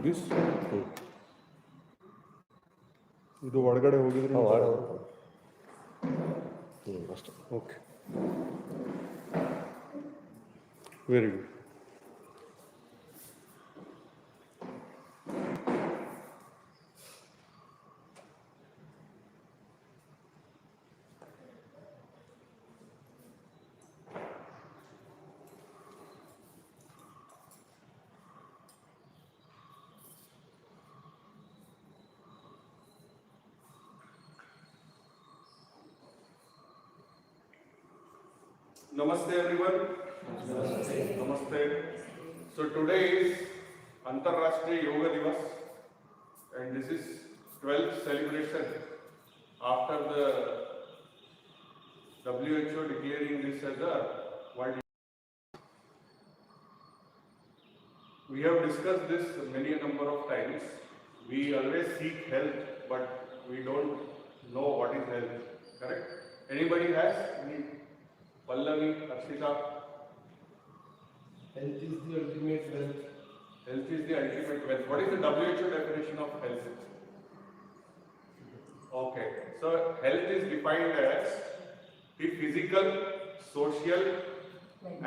this ಇದು ಒಳಗಡೆ ಹೋಗಿದ್ರೆ ಅಷ್ಟೇ. Okay, very good. Namaste everyone. Namaste. So today is Antarrashtriya Yoga Divas and this is 12th celebration after the WHO declaring this as a world. We have discussed this many a number of times. We always seek health but we don't know what is health. Correct? Anybody has any? Pallavi, Arshita. Health is the ultimate wealth. Health is the ultimate wealth. What is the WHO definition of health? Okay, so health is defined as the physical, social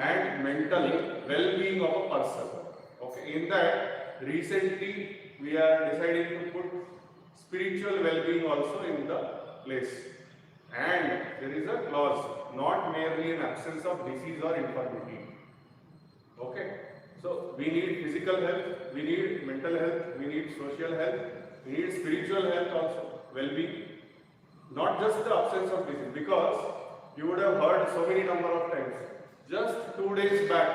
and mental well-being of a person. Okay, in that recently we are deciding to put spiritual well-being also in the place. And there is a clause, not merely an absence of disease or infirmity. Okay, so we need physical health, we need mental health, we need social health, we need spiritual health also, well-being. Not just the absence of disease, because you would have heard so many number of times. Just 2 days back,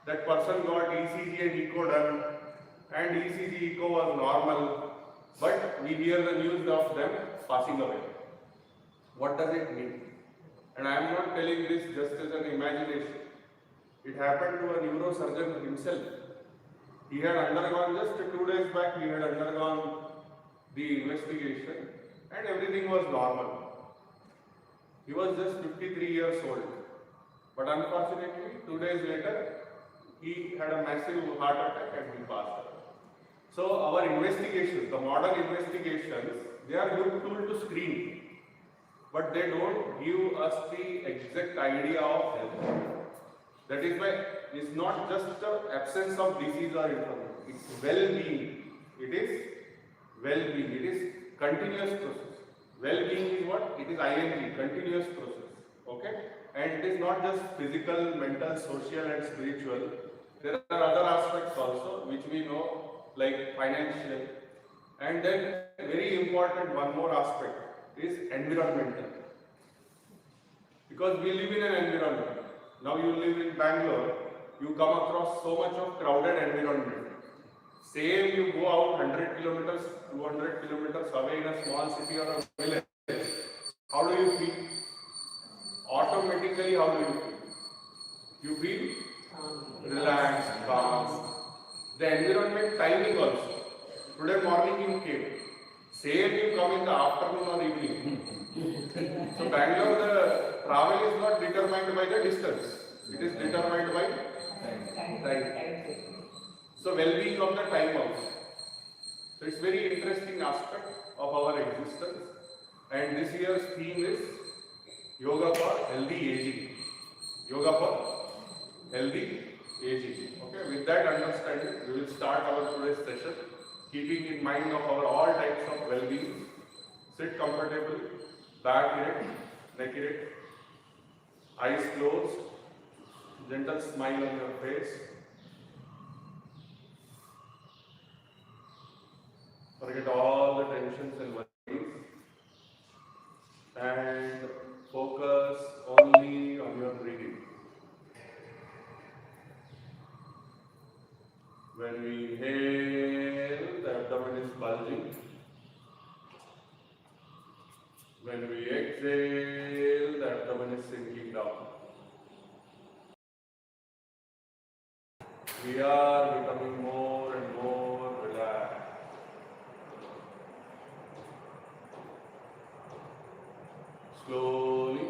that person got ECG and echo done, and ECG echo was normal, but we hear the news of them passing away. What does it mean? And I am not telling this just as an imagination. It happened to a neurosurgeon himself. He had undergone, just 2 days back, he had undergone the investigation and everything was normal. He was just 53 years old. But unfortunately, 2 days later, he had a massive heart attack and he passed away. So our investigations, the modern investigations, they are good tool to screen. But they don't give us the exact idea of health. That is why it's not just the absence of disease or infirmity. It's well-being. It is well-being. It is continuous process. Well-being is what? It is ING, continuous process. Okay? And it is not just physical, mental, social and spiritual. There are other aspects also which we know, like financial. And then very important one more aspect is environmental. Because we live in an environment. Now you live in Bangalore, you come across so much of crowded environment. Same you go out 100 kilometers, 200 kilometers away in a small city or a village. How do you feel? Automatically how do you feel? You feel relaxed, calm. The environment timing also. Today morning you came. Same you come in the afternoon or evening. So Bangalore, the travel is not determined by the distance. It is determined by time. So well-being of the time also. So it's very interesting aspect of our existence. And this year's theme is Yoga for Healthy Aging. Yoga for Healthy Aging. Okay, with that understanding, we will start our today's session, keeping in mind of our all types of well-being. Sit comfortably, back erect, neck erect, eyes closed, gentle smile on your face. Forget all the tensions and worries and focus only on your breathing. When we inhale, the abdomen is bulging. When we exhale, the abdomen is sinking down. We are becoming more and more relaxed. Slowly,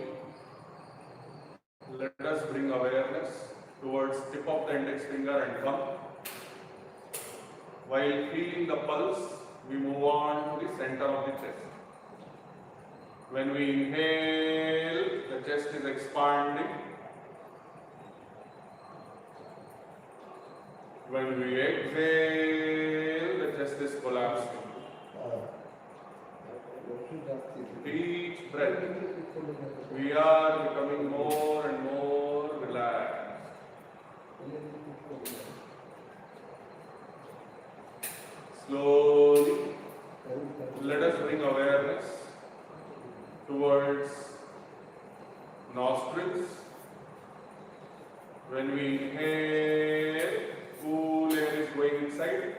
let us bring awareness towards tip of the index finger and thumb. While feeling the pulse, we move on to the center of the chest. When we inhale, the chest is expanding. When we exhale, the chest is collapsing. Each breath, we are becoming more and more relaxed. Slowly, let us bring awareness towards nostrils. When we inhale, cool air is going inside.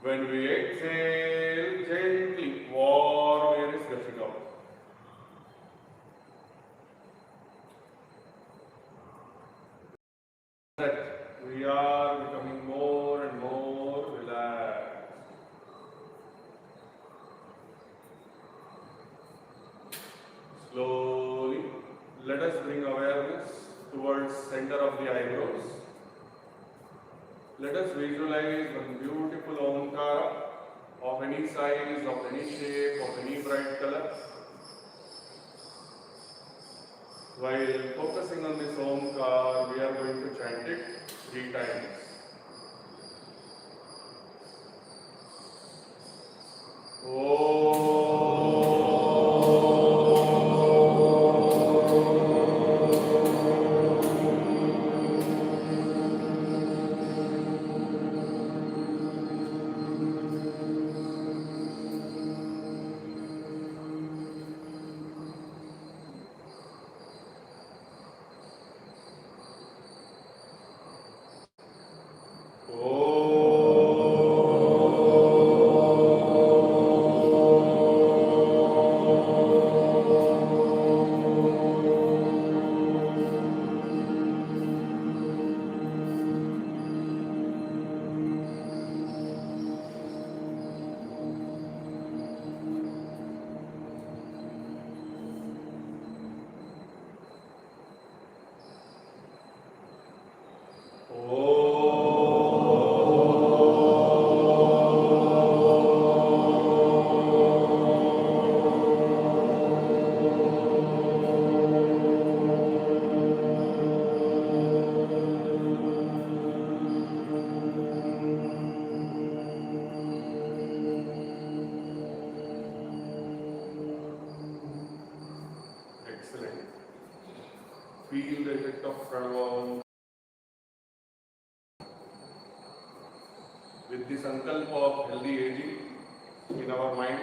When we exhale, gently warm air is gushing out. That we are becoming more and more relaxed. Slowly, let us bring awareness towards center of the eyebrows. Let us visualize one beautiful Omkara of any size, of any shape, of any bright color. While focusing on this Omkara, we are going to chant it 3 times. Excellent. Feel the effect of pranayama. With the sankalpa of healthy aging in our mind,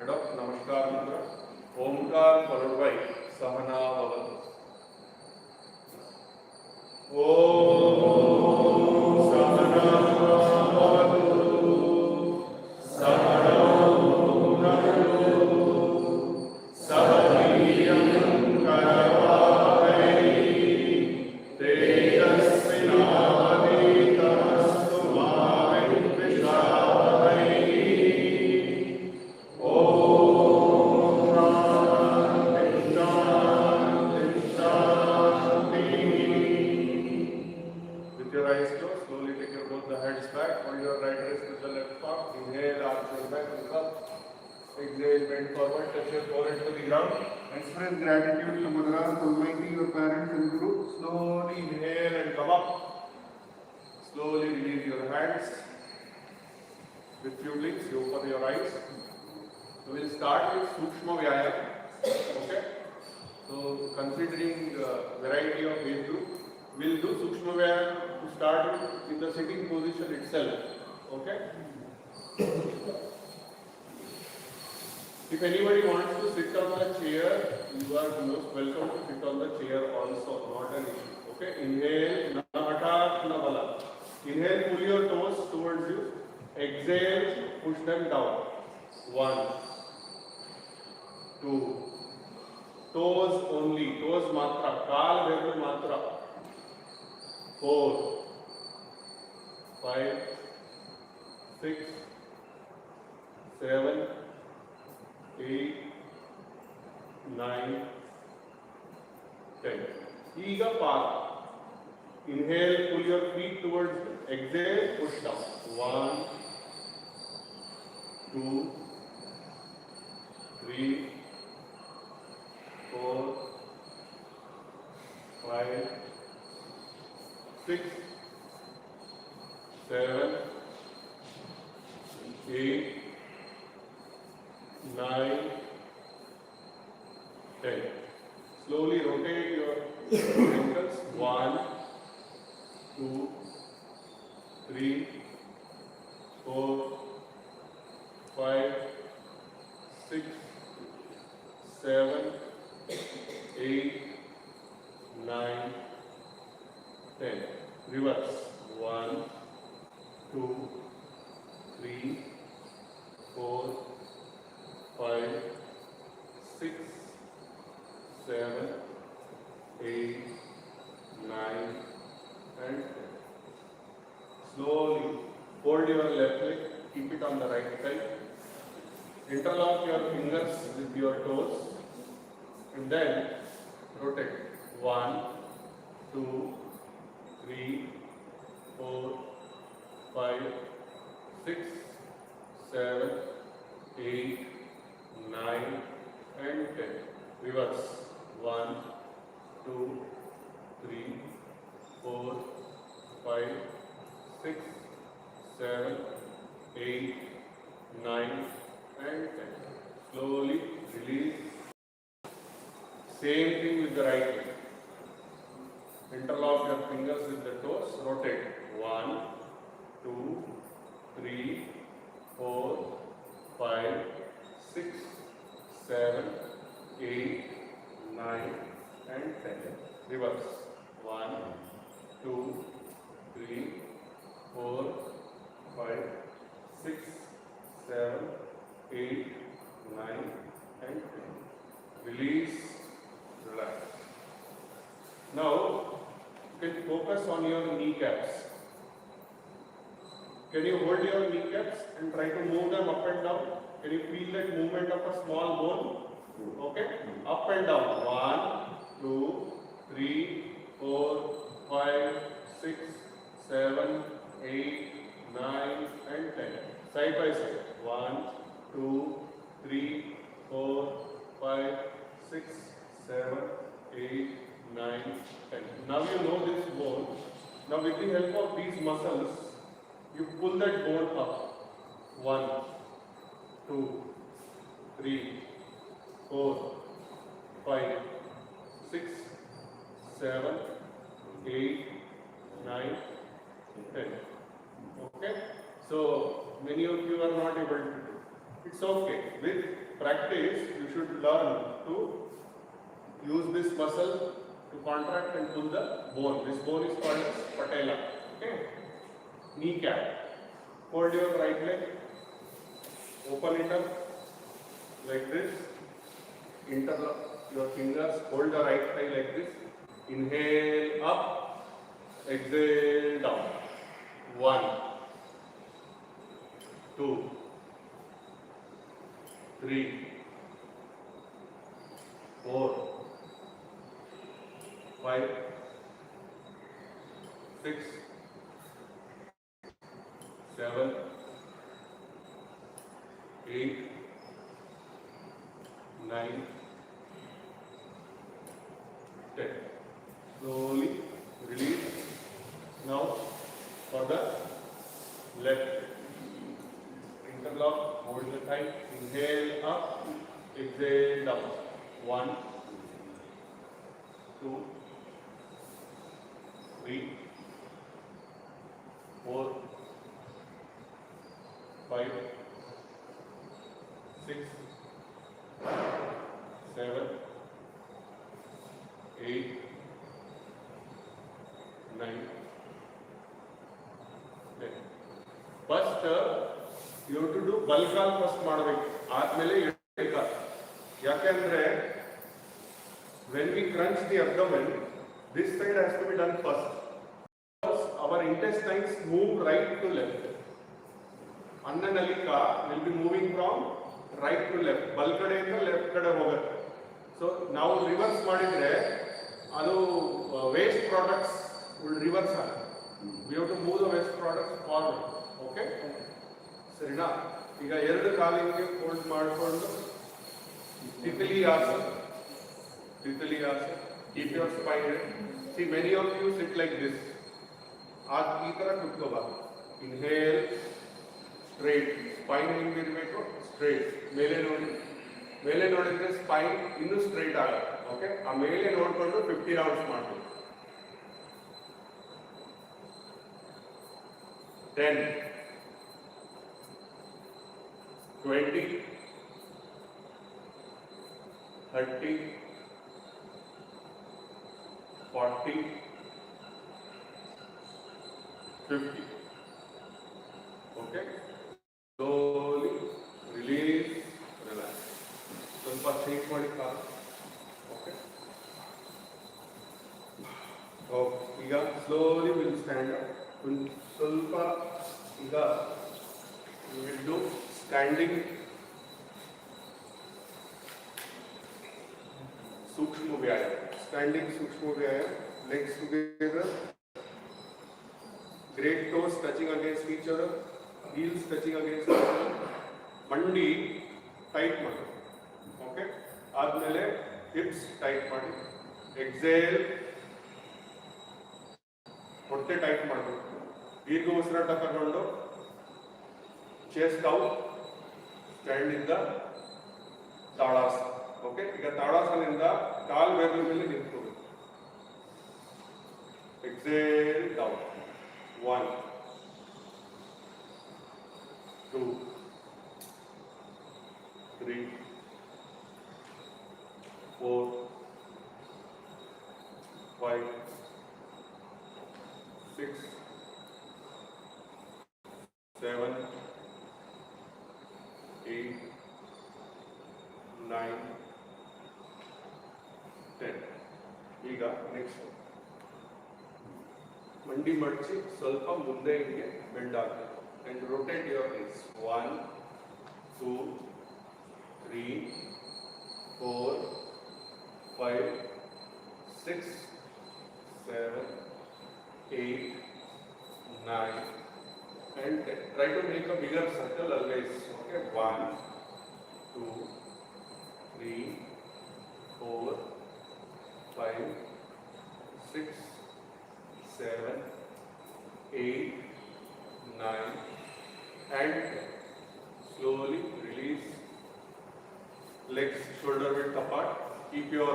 adopt Namaskar mantra. Omkar followed by Sahana Bhavatu. Om Sahana Bhavatu. Sahana exhale, bend forward, touch your forehead to the ground. Express gratitude to Mother Almighty, your parents and Guru. Slowly inhale and come up. Slowly release your hands. With few blinks, you open your eyes. So we'll start with Sukshma Vyayam. Okay? So considering the variety of age group, we'll do Sukshma Vyayam to start with in the sitting position itself. Okay? If anybody wants to sit on a chair, you are most welcome to sit on the chair also, not an issue. Okay, inhale, na hatat, na bala. Inhale, pull your toes towards you. Exhale, push them down. 1, 2. Toes only, toes matra, kaal bheru matra. 4, 5, 6, 7, 8, 9, 10. ಈಗ ಪಾದ Inhale, pull your feet towards you. Exhale, push down. 1, 2, 3, 4, 5, 6, 7, 8, 9, 10. Slowly rotate your ankles. 1, 2, 3, 4, 5, 6, 7, 8, 9, 10. Reverse. 1, 2, 3, 4, 5, 6, 7, 8, 9, and 10. Slowly fold your left leg, keep it on the right side. Interlock your fingers with your toes and then rotate. 1, 2, 3, 4, 5, 6, 7, 8, 9, and 10. Reverse. 1, 2, 3, 4, 5, 6, 7, 8, 9, and 10. Slowly release. Same thing with the right leg. Interlock your fingers with the toes. Rotate. 1, 2, 3, 4, 5, 6, 7, 8, 9, and 10. Reverse. 1, 2, 3, 4, 5, 6, 7, 8, 9, and 10. Release, relax. Now, you can focus on your kneecaps. Can you hold your kneecaps and try to move them up and down? Can you feel that movement of a small bone? Okay? Up and down. 1, 2, 3, 4, 5, 6, 7, 8, 9, and 10. Side by side. 1, 2, 3, 4, 5, 6, 7, 8, 9, 10. Now you know this bone. Now with the help of these muscles, you pull that bone up. 1, 2, 3, 4, 5, 6, 7, 8, 9, 10. Okay? So many of you are not able to do. It's okay. With practice, you should learn to use this muscle to contract and pull the bone. This bone is called as patella. Okay? Kneecap. Hold your right leg. Open it up like this. Interlock your fingers. Hold the right thigh like this. Inhale up. Exhale down. 1, 2, 3, 4, 5, 6, 7, 8, 9, 10. Slowly release. Now for the left. Interlock, hold the thigh, inhale up, exhale down. 1, 2, 3, 4, 5, 6, 7, 8, 9, 10. First, you have to do ಬಲ್ಕಾಲ್ first ಮಾಡಬೇಕು, ಆದ್ಮೇಲೆ ಎಡಕಾಲ್. ಯಾಕೆಂದ್ರೆ when we crunch the abdomen, this side has to be done first. Our intestines move right to left. ಅನ್ನನಲಿಕಾ will be moving from right to left. ಬಲ್ಕಡೆಯಿಂದ left ಕಡೆ ಹೋಗುತ್ತೆ. So ನಾವು reverse ಮಾಡಿದ್ರೆ ಅದು waste products reverse. We have to move the waste products forward. Okay? ಸರಿನಾ? ಈಗ ಎರಡು ಕಾಲಿಗೆ ಫೋಲ್ಡ್ ಮಾಡಿಕೊಂಡು ತಿತಲಿಯಾಸನ. Keep your spine. See, many of you sit like this. ಈ ತರ ಕೂತ್ಕೋಬಾರ್ದು. Inhale, straight. Spine ಹೆಂಗಿರ್ಬೇಕು? Straight. ಮೇಲೆ ನೋಡಿದ್ರೆ ಸ್ಪೈನ್ ಇನ್ನೂ ಸ್ಟ್ರೈಟ್ ಆಗುತ್ತೆ. ಓಕೆ, ಆ ಮೇಲೆ ನೋಡ್ಕೊಂಡು 50 ರೌಂಡ್ಸ್ ಮಾಡ್ತೀವಿ. 10, 20, 30, 40, 50. Okay, slowly release, relax. ಸ್ವಲ್ಪ ಶೇಕ್ ಮಾಡಿ ಕಾಲು. ಓಕೆ, ಈಗ ಸ್ಲೋಲಿ ವಿಲ್ ಸ್ಟ್ಯಾಂಡ್ ಅಪ್. ಸ್ವಲ್ಪ ಈಗ ವಿಲ್ ಡೂ ಸ್ಟ್ಯಾಂಡಿಂಗ್ ಸೂಕ್ಷ್ಮ ವ್ಯಾಯಾಮ. Legs together, great toes touching against each other, heels touching against each other. ಮಂಡಿ ಟೈಟ್ ಮಾಡಿ. ಓಕೆ, ಆದ್ಮೇಲೆ ಹಿಪ್ಸ್ ಟೈಟ್ ಮಾಡಿ. ಎಕ್ಸೇಲ್, ಹೊಟ್ಟೆ ಟೈಟ್ ಮಾಡಬೇಕು. ದೀರ್ಘ ಉಸಿರಾಟ ತಗೊಂಡು chest out, stand in the tadasana. Okay, ಈಗ ತಾಡಾಸನದಿಂದ ಕಾಲು ಬೆರಳು ಮೇಲೆ ನಿಂತ್ಕೋಬೇಕು. Exhale down. 1, 2, 3, 4, 5, 6, 7, 8, 9, 10. ಈಗ ನೆಕ್ಸ್ಟ್ ಮಂಡಿ ಮಡಚಿ ಸ್ವಲ್ಪ ಮುಂದೆ ಹಿಂಗೆ ಬೆಂಡ್ ಆಗಬೇಕು. And rotate your hips. 1, 2, 3, 4, 5, 6, 7, 8, 9 and 10. Try to make a bigger circle always. Okay, 1, 2, 3, 4, 5, 6, 7, 8, 9 and 10. Slowly release. Legs shoulder width apart. Keep your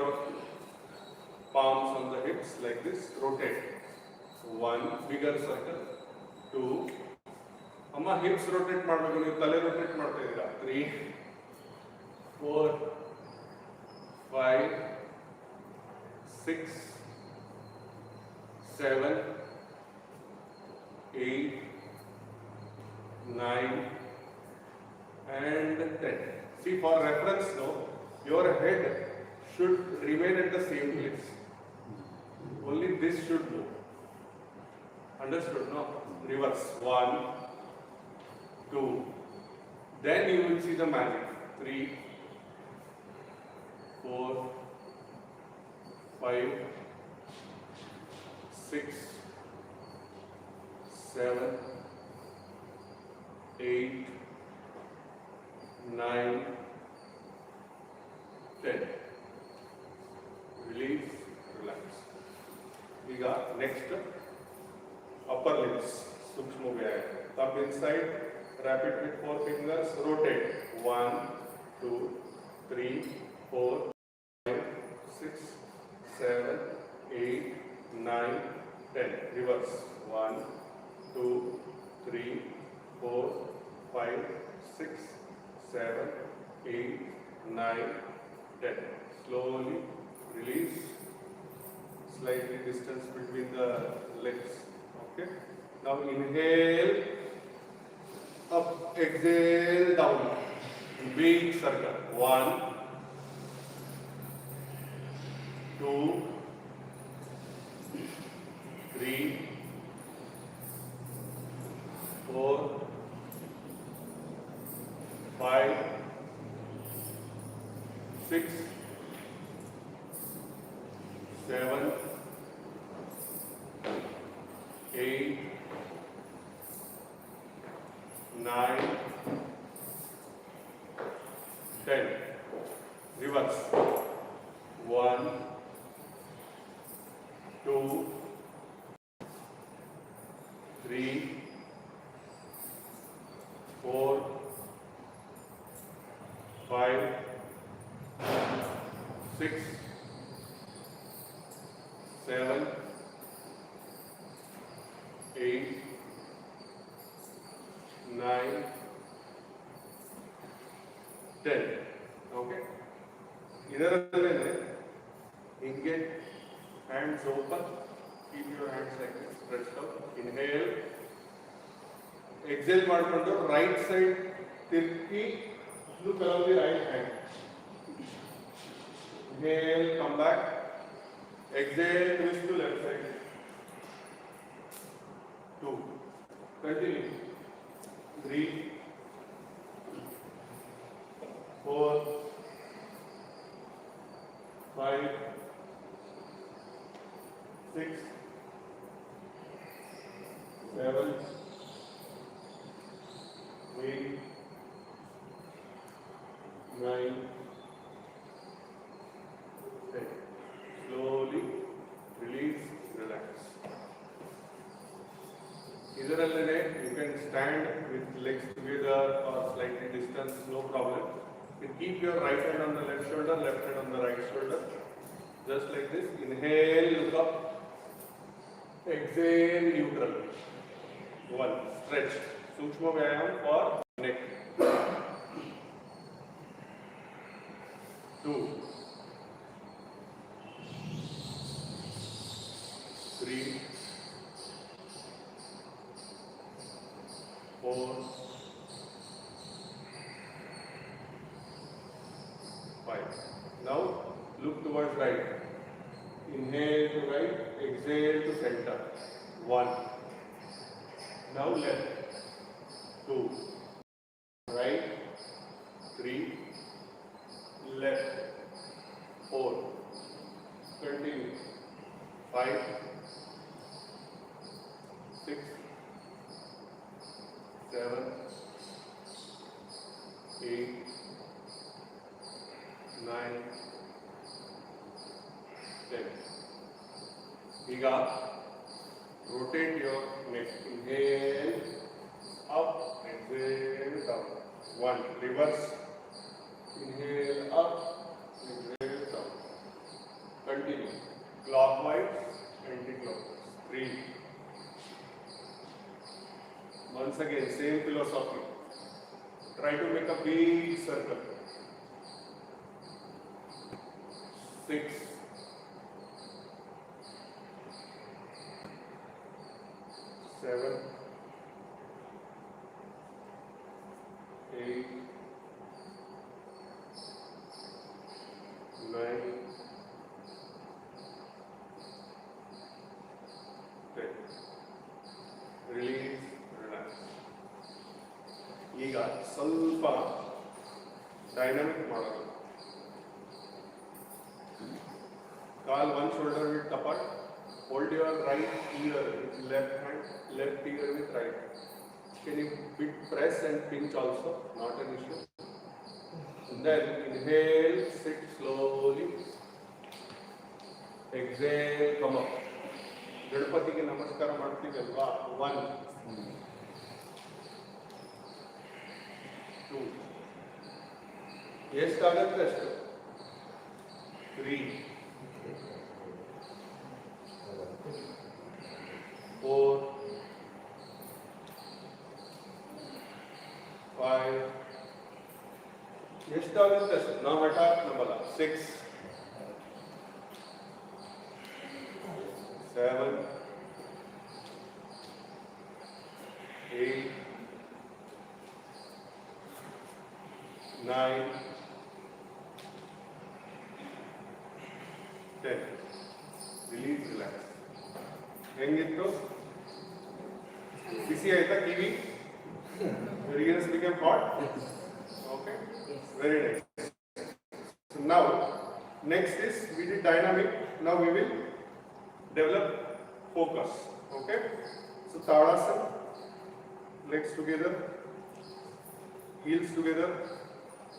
palms on the hips like this. Rotate. 1, bigger circle. 2, ಅಮ್ಮ hips rotate ಮಾಡಬೇಕು, ನೀವು ತಲೆ rotate ಮಾಡ್ತಾ ಇದ್ದೀರಾ. 3, 4, 5, 6, 7, 8, 9 and 10. See, for reference now, your head should remain at the same place. Only this should move. Understood? No? Reverse. 1, 2. Then you will see the magic. 3, 4, 5, 6, 7, 8, 9, 10. Release, relax. ಈಗ next upper limbs, ಸೂಕ್ಷ್ಮ ವ್ಯಾಯಾಮ. Thumb inside, wrap it with 4 fingers, rotate. 1, 2, 3, 4, 5, 6, 7, 8, 9, 10. Reverse. 1, 2, 3, 4, 5, 6, 7, 8, 9, 10. Slowly release. Slightly distance between the legs. Okay. Now inhale. Up. Exhale. Down. Big circle. 1, 2, 3, 4, 5, 6, 7, 6, 7, 8, 9, 10. Okay. ಇದರಲ್ಲೇ ಹಿಂಗೆ hands open, keep your hands like this, stretched out. Inhale, exhale ಮಾಡ್ಕೊಂಡು right side ತಿರ್ಗಿ look along the right hand. Inhale, come back. Exhale, twist to left side. 2. Continue. 3, 4, 5, 6, 7, 8, 9, 10. Slowly release, relax. ಇದರಲ್ಲೇ you can stand with legs together or slightly distance, no problem. You keep your right hand on the left shoulder, left hand on the right shoulder, just like this. Inhale, look up. Exhale, neutral. 1. Stretch. Sukshma vyayam for neck. 2, 3, 4, 5. Now look towards right. Inhale to right, exhale to center. 1. Now left. 2. Right. 3. Left. 4. Continue. 5. 6. 7. 8. 9. 10. ಈಗ rotate your neck. Inhale, up, exhale, down. 1. Reverse. Inhale, up, exhale, down. Continue. Clockwise, anti-clockwise. 3. Once again, same philosophy. Try to make a big circle. 6. 7, 8, 9, 10. Release, relax. ಈಗ ಸ್ವಲ್ಪ dynamic ಮಾಡೋಣ. ಕಾಲ್ one shoulder width apart. Hold your right ear with left hand, left ear with right. Can you bit press and pinch also? Not an issue. And then inhale, sit slowly. Exhale, come up. ಗಣಪತಿಗೆ ನಮಸ್ಕಾರ ಮಾಡ್ತೀವಲ್ವಾ? 1, 2. ಎಷ್ಟಾಗತ್ತೆ ಅಷ್ಟು. 3, 4, 5. ಎಷ್ಟಾಗುತ್ತೆ ಅಷ್ಟು. ನಾವು ಹಠಾತ್ ನಂಬಲ್ಲ. 6, 7, 8, 9, 10. Release, relax. ಹೆಂಗಿತ್ತು? ಬಿಸಿ ಆಯ್ತಾ ಕಿವಿ? Your ears became hot? Okay. Very nice. So now, next is we did dynamic. Now we will develop focus. Okay. So Tadasana, legs together, heels together,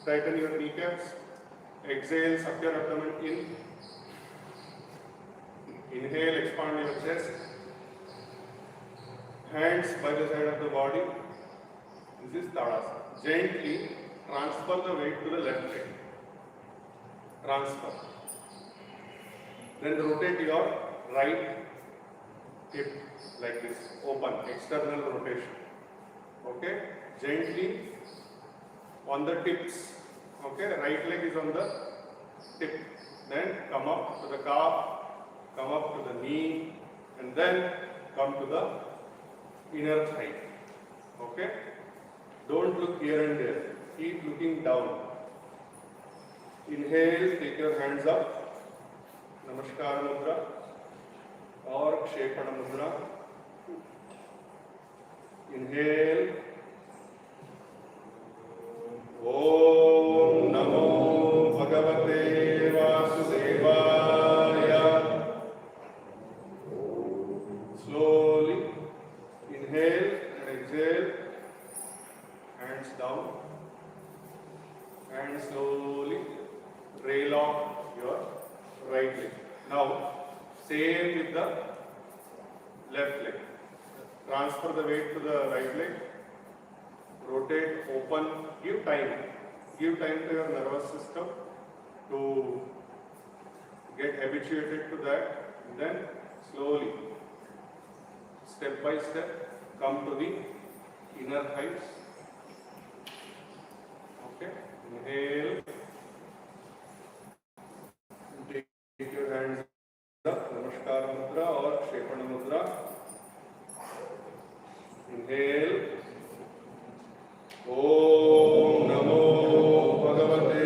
tighten your kneecaps. Exhale, suck your abdomen in. Inhale, expand your chest. Hands by the side of the body. This is Tadasana. Gently transfer the weight to the left leg. Transfer. Then rotate your right hip like this, open, external rotation. Okay, gently on the tips. Okay, right leg is on the tip. Then come up to the calf, come up to the knee, and then come to the inner thigh. Okay, don't look here and there. Keep looking down. Inhale, take your hands up. Namaskar mudra or Kshepana mudra. Inhale. Om Namo Bhagavate Vasudevaya. Slowly inhale and exhale. Hands down. And slowly trail off your right leg. Now, same with the left leg. Transfer the weight to the right leg. Rotate, open, give time. Give time to your nervous system to get habituated to that. Then slowly, step by step, come to the inner thighs. Okay, inhale. Take your hands up, Namaskar mudra or Kshepana mudra. Inhale. Om Namo Bhagavate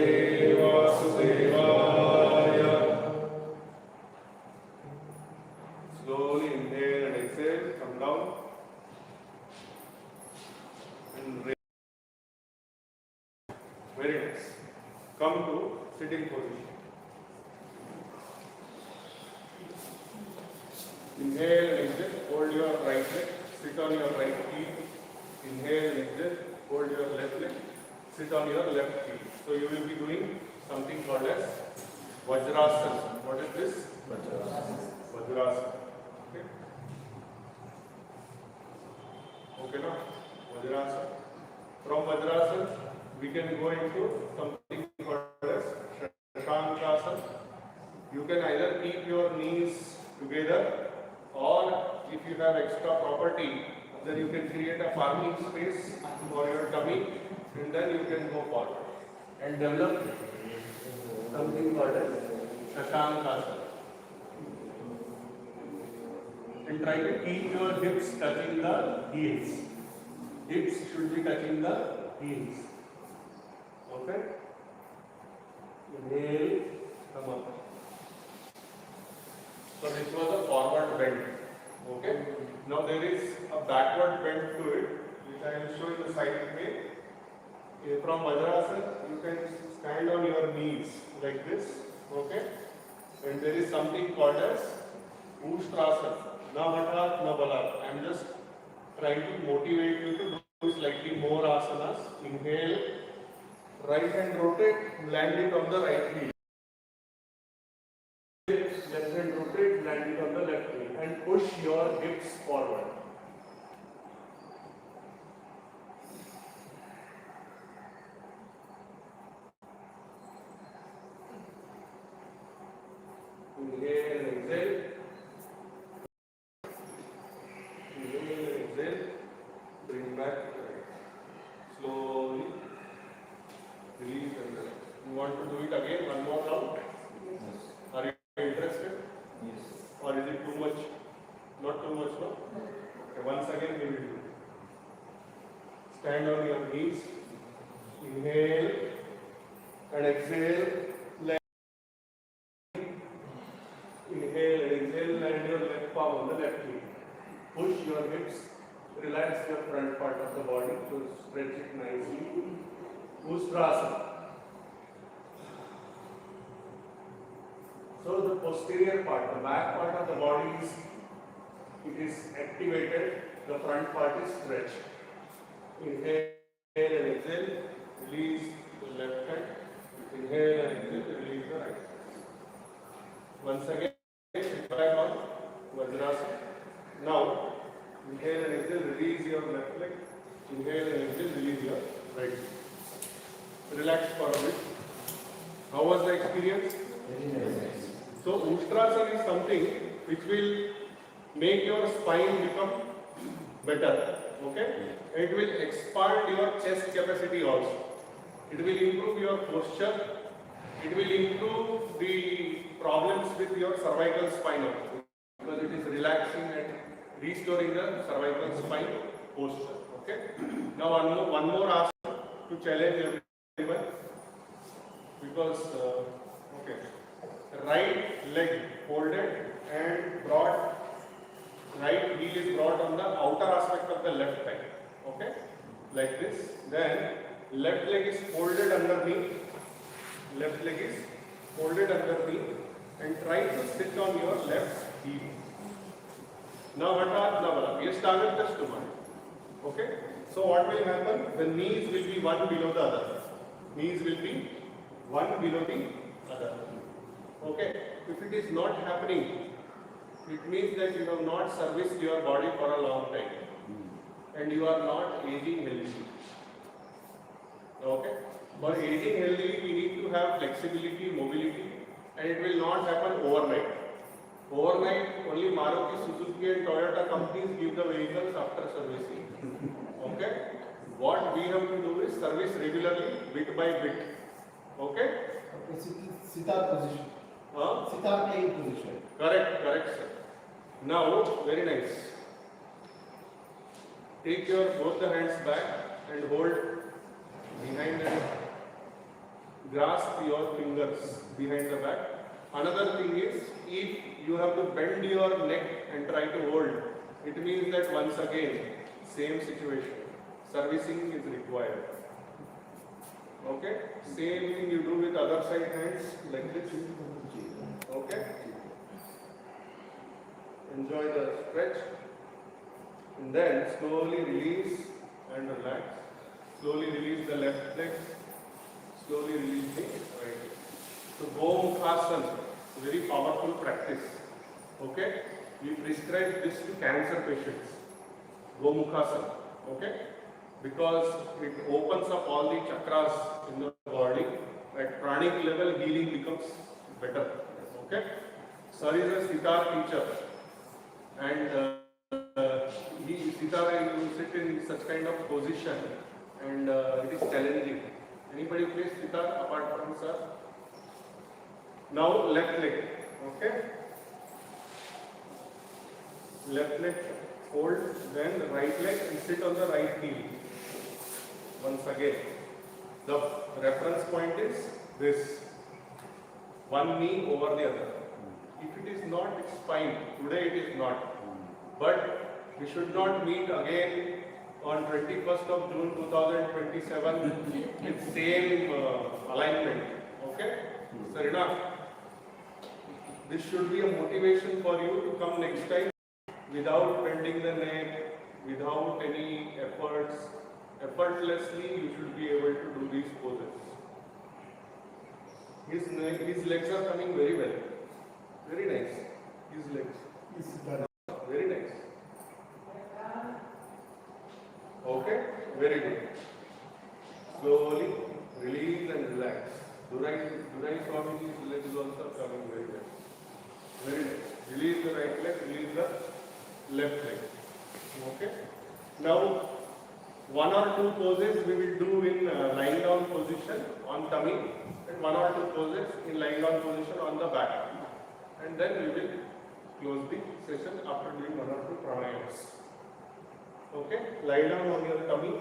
Vasudevaya. Slowly inhale and exhale, come down. And very nice. Come to sitting position. Inhale and exhale, hold your right leg, sit on your right heel. Inhale and exhale, hold your left leg, sit on your left heel. So you will be doing something called as Vajrasana. What is this? Vajrasana. Okay. Okay now? Vajrasana. From Vajrasana, we can go into something called as CANCARE. You can either keep your knees together, or if you have extra property, then you can create a parking space for your tummy, and then you can go forward and develop something called as CANCARE. And try to keep your hips touching the heels. Hips should be touching the heels. Okay? Inhale, come up. So this was a forward bend. Okay? Now there is a backward bend to it, which I will show in the side way. From Vajrasana, you can stand on your knees like this. Okay? And there is something called as Ustrasana. Na Hatat, na Balat. I am just trying to motivate you to do slightly more asanas. Inhale, right hand rotate, land it on the right knee. Left hand rotate, land it on the left knee, and push your hips forward. Inhale and exhale. Inhale and exhale. Bring back to the right. Slowly release and relax. You want to do it again, one more round? Yes. Are you interested? Yes. Or is it too much? Not too much, no? Okay, once again we will do. Stand on your knees. Inhale and exhale. Inhale and exhale, land your left palm on the left knee. Push your hips, relax your front part of the body to stretch it nicely. Ustrasana. So the posterior part, the back part of the body is activated, the front part is stretched. Inhale and exhale, release the left hand. Inhale and exhale, release the right hand. Once again, sit back on Vajrasana. Now, inhale and exhale, release your left leg. Inhale and exhale, release your right leg. Relax for a bit. How was the experience? Very nice. So Ustrasana is something which will make your spine become better. Okay? It will expand your chest capacity also. It will improve your posture. It will improve the problems with your cervical spine also, because it is relaxing and restoring the cervical spine posture. Okay? Now one more asana to challenge everyone, because okay, right leg folded and brought, right heel is brought on the outer aspect of the left thigh. Okay, like this. Then left leg is folded underneath. Left leg is folded underneath, and try to sit on your left heel. Now hatat na bala. Ye started just to one. Okay. So what will happen? The knees will be one below the other. Knees will be one below the other. Okay. If it is not happening, it means that you have not serviced your body for a long time, and you are not aging healthy. Okay. For aging healthy, we need to have flexibility, mobility, and it will not happen overnight. Overnight, only Maruti, Suzuki, and Toyota companies give the vehicles after servicing. Okay. What we have to do is service regularly, bit by bit. Okay. Sitar position. Sitar playing position. Correct, sir. Now, very nice. Take your both the hands back and hold behind and grasp your fingers behind the back. Another thing is, if you have to bend your neck and try to hold, it means that once again, same situation. Servicing is required. Okay? Same thing you do with other side hands, like this. Okay? Enjoy the stretch. And then slowly release and relax. Slowly release the left leg. Slowly release the right leg. So Gomukhasana, very powerful practice. Okay? We prescribe this to cancer patients. Gomukhasana. Okay? Because it opens up all the chakras in the body. At pranic level, healing becomes better. Okay? Sir is a sitar teacher, and sitar will sit in such kind of position, and it is challenging. Anybody plays sitar apart from sir? Now left leg. Okay? Left leg fold, then right leg and sit on the right knee. Once again, the reference point is this. One knee over the other. If it is not, it's fine. Today it is not. But we should not meet again on 21st of June 2027 with same alignment. Okay? Fair enough. This should be a motivation for you to come next time without bending the neck, without any efforts. Effortlessly, you should be able to do these poses. His legs are coming very well. Very nice. His legs. Very nice. Okay? Very good. Slowly release and relax. Durai Swami's leg is also coming very well. Very nice. Release the right leg, release the left leg. Okay? Now, one or two poses we will do in lying down position on tummy, and one or two poses in lying down position on the back. And then we will close the session after doing one or two pranayams. Okay? Lie down on your tummy.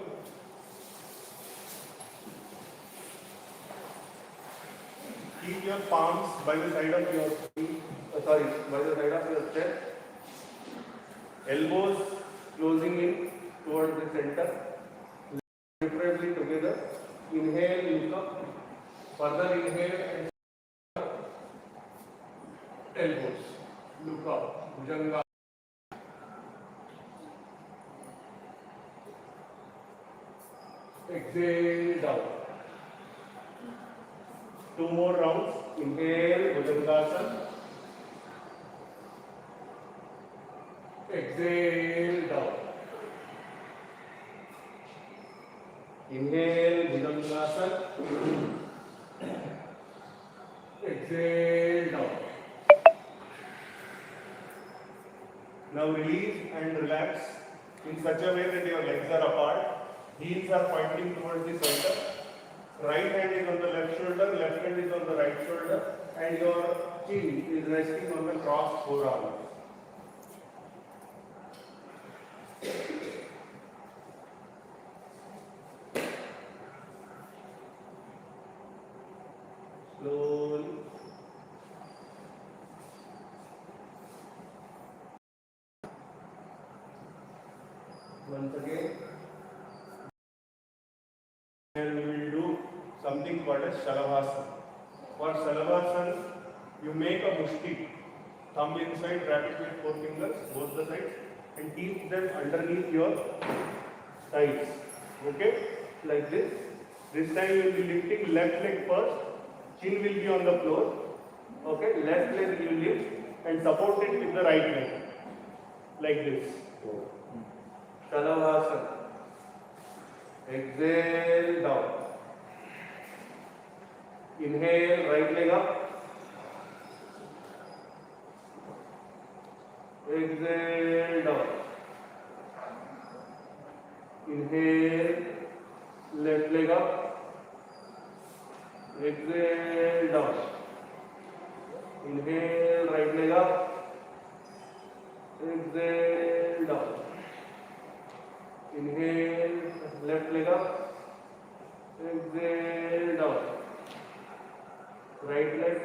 Keep your palms by the side of your by the side of your chest. Elbows closing in towards the center. Preferably together. Inhale, look up. Further inhale and elbows. Look up. Bhujanga. Exhale down. Two more rounds. Inhale, Bhujangasana. Exhale down. Inhale, Bhujangasana. Exhale down. Now release and relax in such a way that your legs are apart. Heels are pointing towards the center. Right hand is on the left shoulder, left hand is on the right shoulder, and your chin is resting on the crossed forearm. Slowly. Once again. Here we will do something called as Shalavasana. For Shalavasana, you make a mushti. Thumb inside, wrap it with 4 fingers, both the sides, and keep them underneath your thighs. Okay? Like this. This time you will be lifting left leg first. Chin will be on the floor. Okay? Left leg you lift and support it with the right leg. Like this. Shalavasana. Exhale down. Inhale, right leg up. Exhale down. Inhale, left leg up. Exhale down. Inhale, right leg up. Exhale down. Inhale, left leg up. Exhale down. Right leg.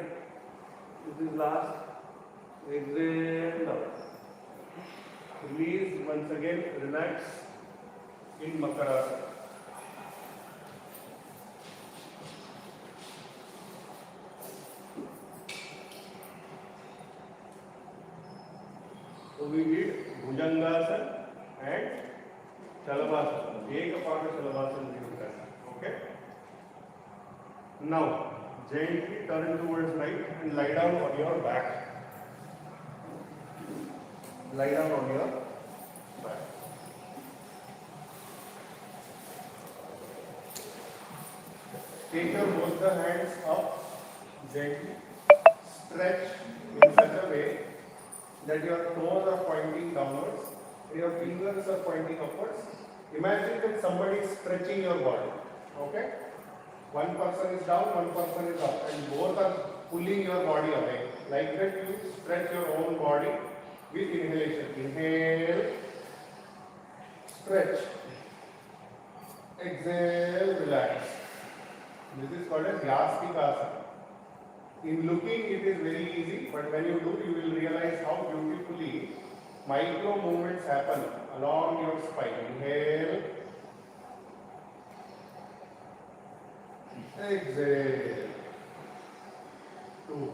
This is last. Exhale down. Release once again. Relax in Makarasana. So we did Bhujangasana and Shalavasana. Ek part of Shalavasana we will करना. Okay. Now gently turn towards right and lie down on your back. Lie down on your back. Take your both the hands up gently. Stretch in such a way that your toes are pointing downwards and your fingers are pointing upwards. Imagine that somebody is stretching your body. Okay? One person is down, one person is up, and both are pulling your body away. Like that, you stretch your own body with inhalation. Inhale, stretch. Exhale, relax. This is called a Vyastikasana. In looking, it is very easy, but when you do, you will realize how beautifully micro movements happen along your spine. Inhale. Exhale. 2.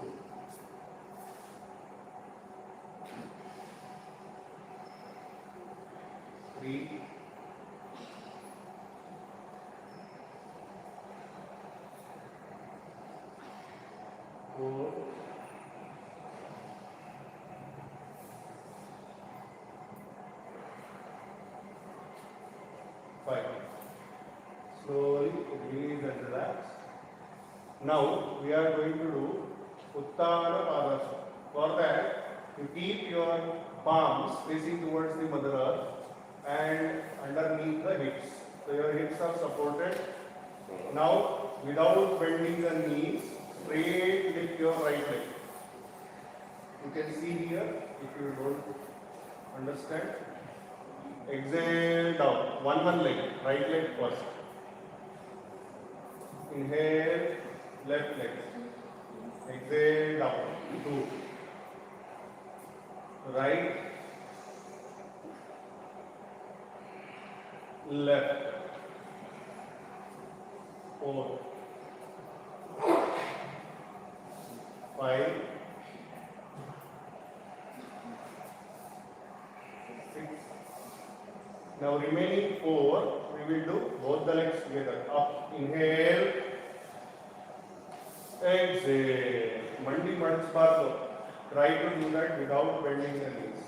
3. 4. 5. Slowly release and relax. Now we are going to do Uttara Padasana. For that, you keep your palms facing towards the Mother Earth and underneath the hips. So your hips are supported. Now, without bending the knees, straight lift your right leg. You can see here, if you don't understand. Exhale down. One leg, right leg first. Inhale, left leg. Exhale down. 2. Right. Left. 4. 5. 6. Now remaining 4, we will do both the legs together. Up, inhale, exhale. Mandi Matsparto. Try to do that without bending the knees.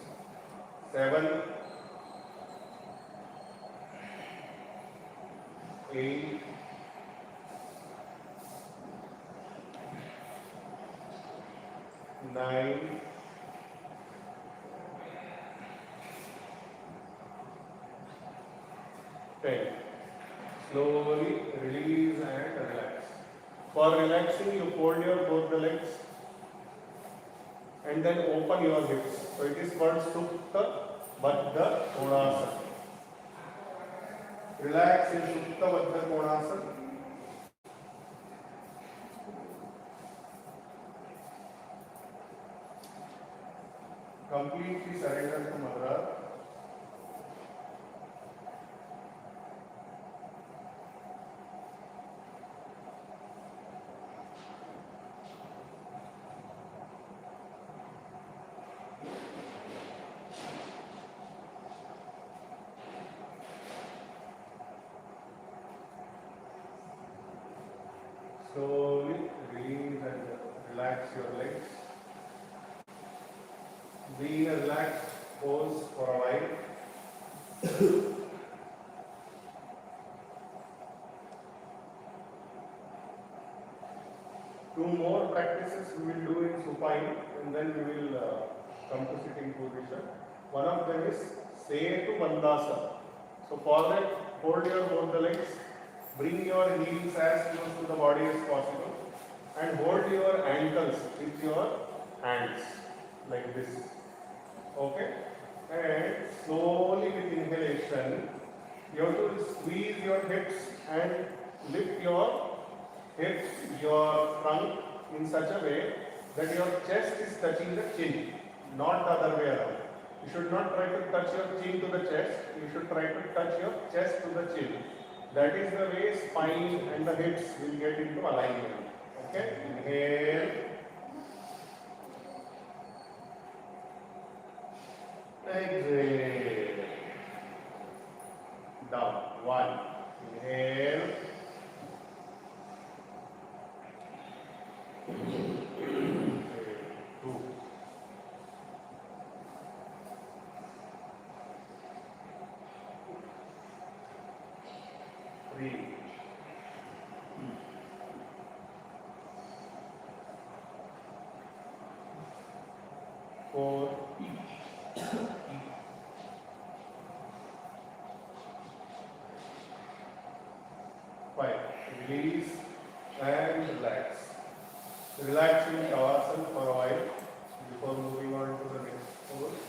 7, 8, 9, 10. Slowly release and relax. For relaxing, you fold your both the legs and then open your hips. So it is called Supta Baddha Konasana. Relax in Supta Baddha Konasana. Completely surrender to Mother Earth. Slowly release and relax your legs. Be in a relaxed pose for a while. Two more practices we will do in supine and then we will come to sitting position. One of them is Setu Bandhasana. So for that, hold your both the legs, bring your heels as close to the body as possible and hold your ankles with your hands like this. Okay? And slowly with inhalation, you have to squeeze your hips and lift your hips, your trunk in such a way that your chest is touching the chin, not the other way around. You should not try to touch your chin to the chest, you should try to touch your chest to the chin. That is the way spine and the hips will get into alignment. Okay? Inhale. Exhale. Down. 1. Inhale. Exhale. 2. 3. 4. 5. Release and relax. Relax in Shavasana for a while before moving on to the next pose.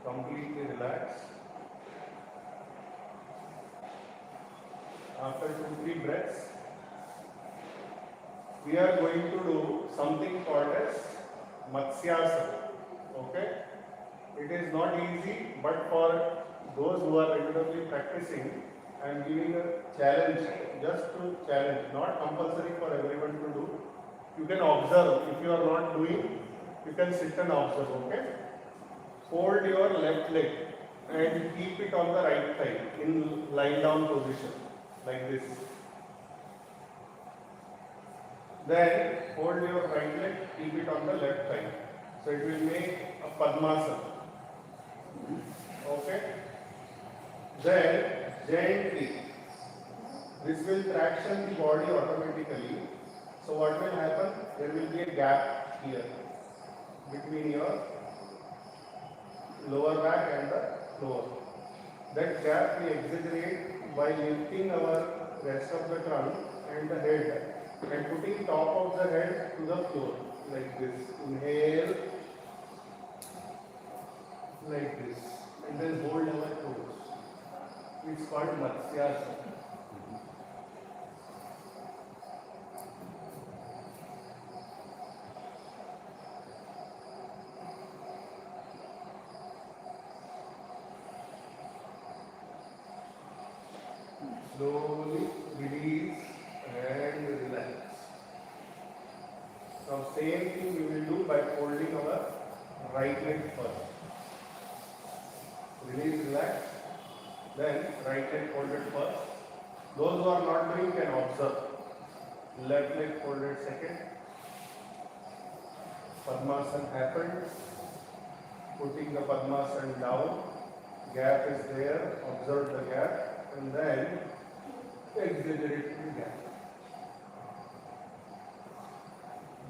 Completely relax. After 2-3 breaths, we are going to do something called as Matsyasana. Okay? It is not easy, but for those who are regularly practicing, I am giving a challenge, just to challenge, not compulsory for everyone to do. You can observe. If you are not doing, you can sit and observe. Okay? Fold your left leg and keep it on the right side in lying down position, like this. Then hold your right leg, keep it on the left side. So it will make a Padmasana. Okay? Then gently, this will traction the body automatically. So what will happen? There will be a gap here between your lower back and the floor. That gap we exaggerate by lifting our rest of the trunk and the head and putting top of the head to the floor like this. Inhale like this and then hold our toes. It's called Matsyasana. Slowly release and relax. Now same thing we will do by folding our right leg first. Release, relax. Then right leg folded first. Those who are not doing can observe. Left leg folded second. Padmasana happened. Putting the Padmasana down. Gap is there. Observe the gap. And then exaggerate the gap.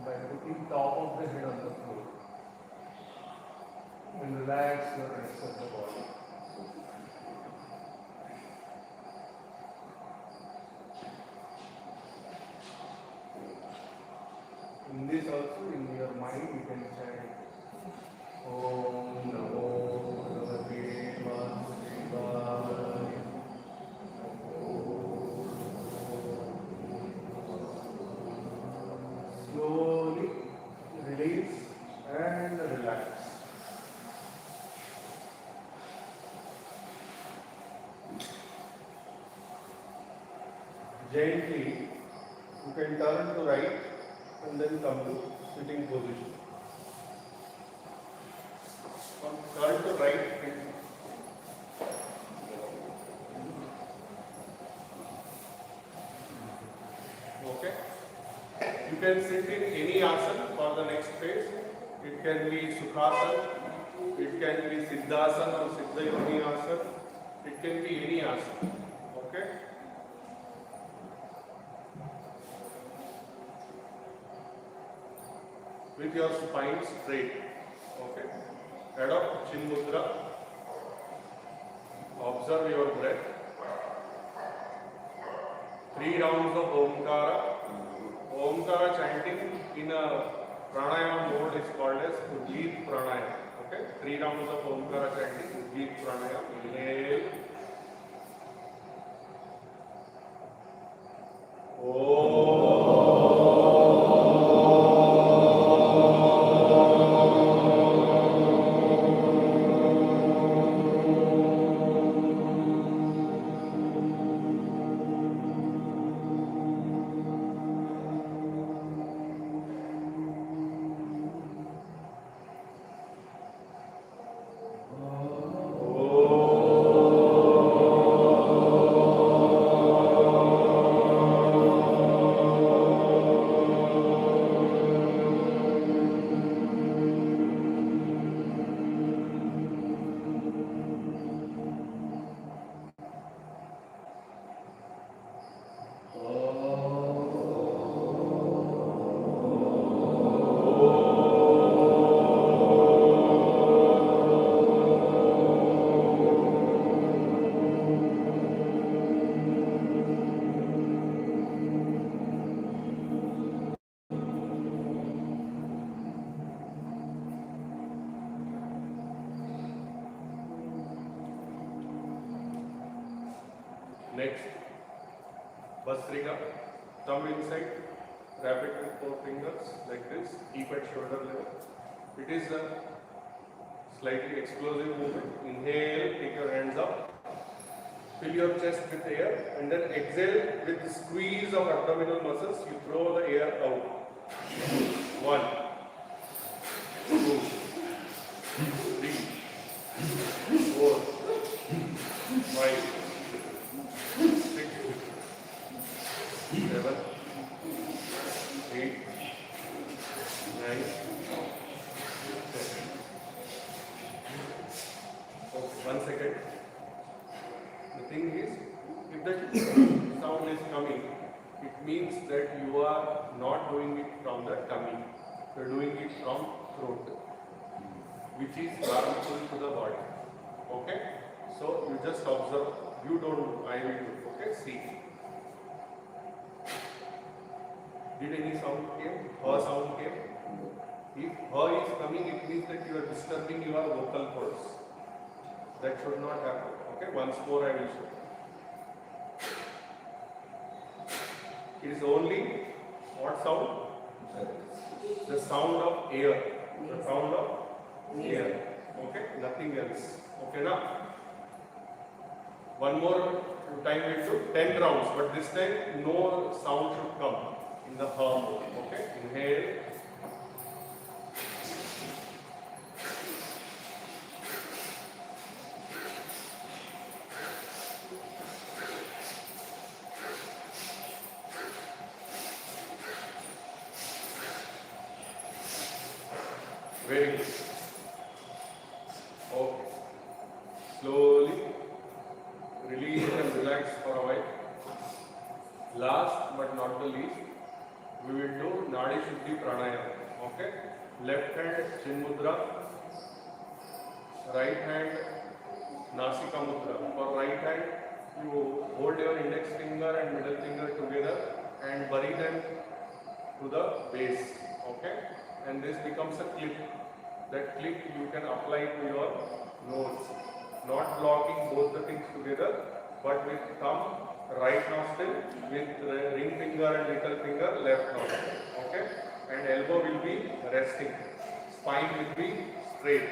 By putting top of the head on the floor. and relax the rest of the body. In this also, in your mind, you can chant Om Namo Bhagavate Vasudevaya. Slowly release and relax. Gently, you can turn to right and then come to sitting position. Turn to right. Okay. You can sit in any asana for the next phase. It can be Sukhasana, it can be Siddhasana or Siddha Yoni asana, it can be any asana. Okay. With your spine straight. Okay. Adopt Chin Mudra. Observe your breath. 3 rounds of Omkara. Omkara chanting in a pranayama mode is called as Ujjit Pranayama. Okay. 3 rounds of Omkara chanting, Ujjit Pranayama. Inhale. Next, Bhastrika, thumb inside, wrap it with 4 fingers like this, keep at shoulder level. It is a slightly explosive movement. Inhale, take your hands up, fill your chest with air, and then exhale with the squeeze of abdominal muscles, you throw the air out. 1, 2, 3, 4, 5, 6, 7, 8, 9, 10. Okay, 1 second. The thing is, if the sound is coming, it means that you are not doing it from the tummy. You are doing it from throat, which is harmful to the body. Okay? So you just observe. You don't do. I will do. Okay? See. Did any sound came? Her sound came? If her is coming, it means that you are disturbing your vocal cords. That should not happen. Okay? Once more I will show. It is only what sound? The sound of air. The sound of air. Okay? Nothing else. Okay now? One more time we do 10 rounds, but this time no sound should come in the hum. Okay? Inhale. Very good. Okay. Slowly release and relax for a while. Last but not the least, we will do Nadi Shuddhi Pranayama. Okay? Left hand Chin Mudra, right hand Nasika Mudra. For right hand, you hold your index finger and middle finger together and bury them to the base. Okay? And this becomes a clip. That clip you can apply to your nose. Not blocking both the things together, but with thumb, right nostril, with ring finger and little finger, left nostril. Okay? And elbow will be resting. Spine will be straight.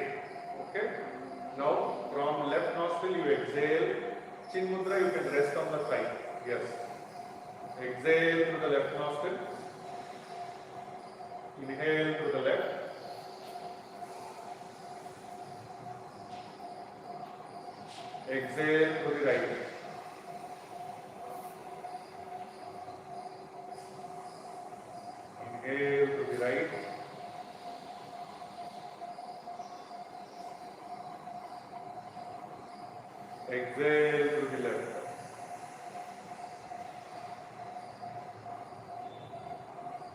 Okay? Now, from left nostril you exhale. Chin mudra you can rest on the thigh. Yes. Exhale through the left nostril. Inhale through the left. Exhale through the right. Inhale through the right. Exhale through the left.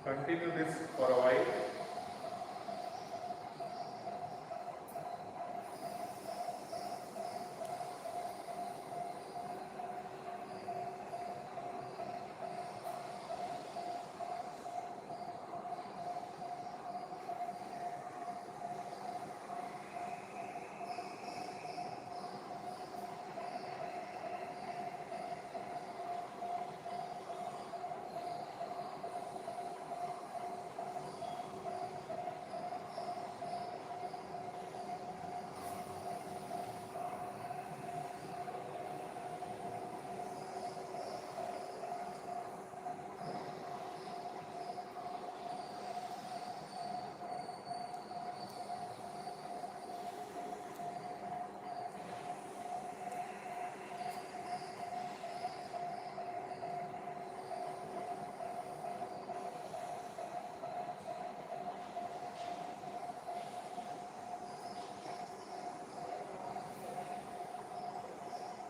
Continue this for a while.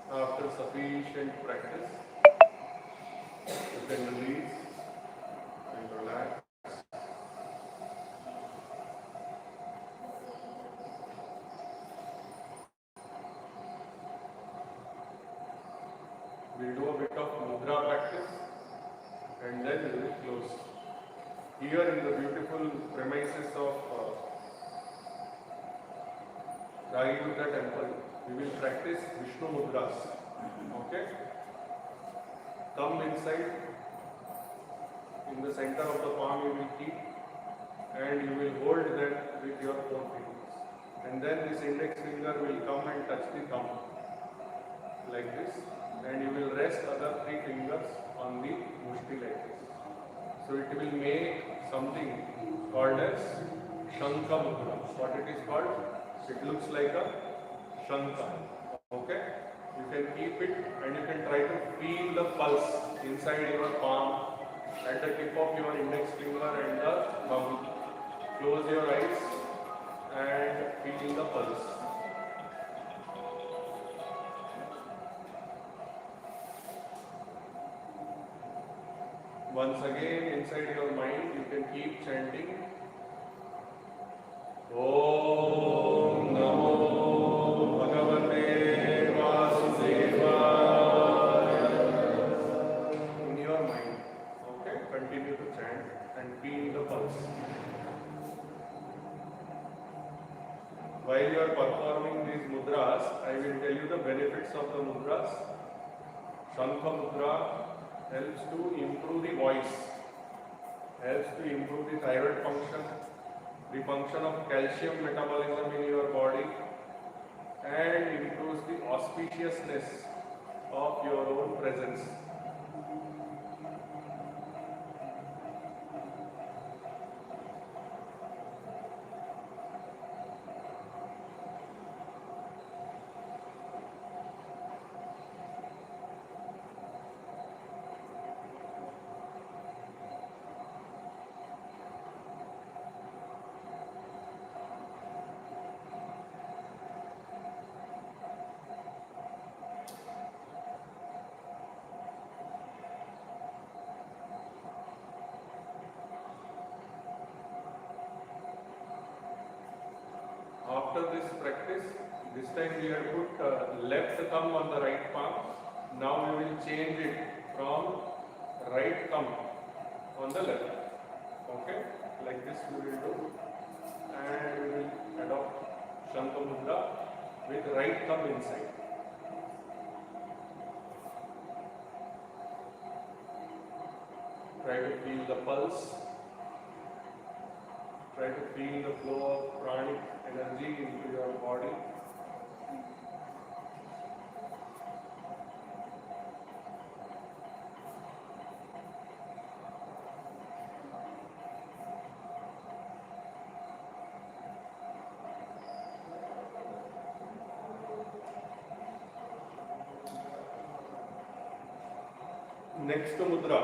After sufficient practice, you can release and relax. We'll do a bit of mudra practice and then we will close. Here in the beautiful premises of Raghuda temple, we will practice Vishnu Mudras. Okay? Thumb inside, in the center of the palm you will keep, and you will hold them with your 4 fingers. And then this index finger will come and touch the thumb, like this, and you will rest other 3 fingers on the mushti like this. So it will make something called as Shankha Mudra. What it is called? It looks like a Shankha. Okay? You can keep it and you can try to feel the pulse inside your palm at the tip of your index finger and the thumb. Close your eyes and feel the pulse. Once again, inside your mind, you can keep chanting Om Namo Bhagavate Vasudevaya in your mind. Okay? Continue to chant and feel the pulse. While you are performing these mudras, I will tell you the benefits of the mudras. Shankha Mudra helps to improve the voice, helps to improve the thyroid function, the function of calcium metabolism in your body, and improves the auspiciousness of your own presence. This time we have put left thumb on the right palm. Now we will change it from right thumb on the left. Okay, like this we will do, and we will adopt Shankha Mudra with right thumb inside. Try to feel the pulse. Try to feel the flow of pranic energy into your body. Next mudra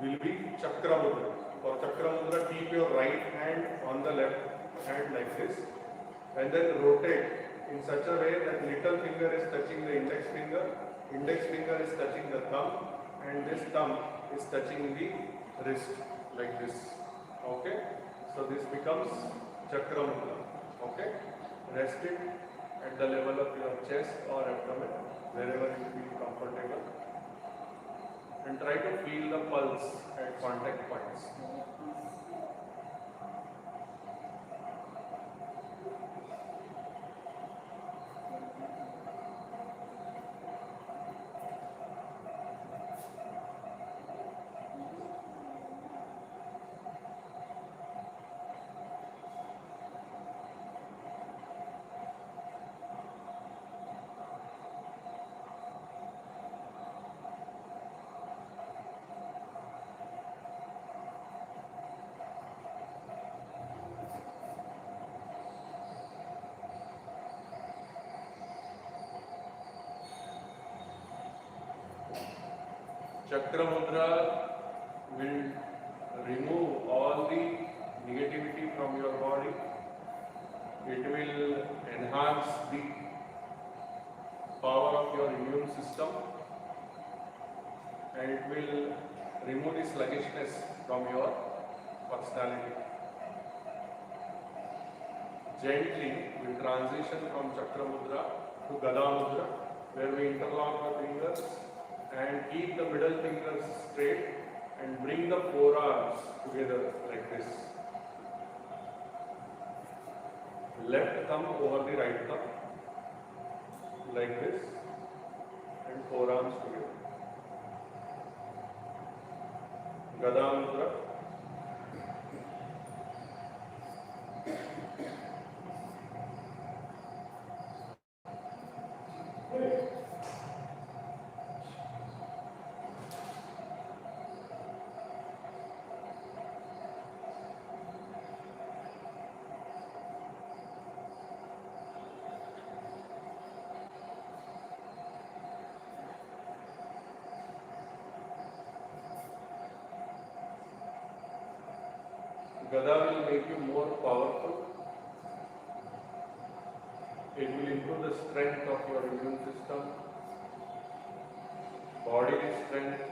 will be Chakra Mudra. For Chakra Mudra, keep your right hand on the left hand like this, and then rotate in such a way that little finger is touching the index finger is touching the thumb, and this thumb is touching the wrist like this. Okay, so this becomes Chakra Mudra. Okay, rest it at the level of your chest or abdomen, wherever you feel comfortable. And try to feel the pulse at contact points. Chakra Mudra will remove all the negativity from your body. It will enhance the power of your immune system, and it will remove the sluggishness from your personality. Gently, we transition from Chakra Mudra to Gada Mudra, where we interlock our fingers and keep the middle fingers straight and bring the forearms together like this. Left thumb over the right thumb like this, and forearms together. Gada Mudra. Gada will make you more powerful. It will improve the strength of your immune system, bodily strength,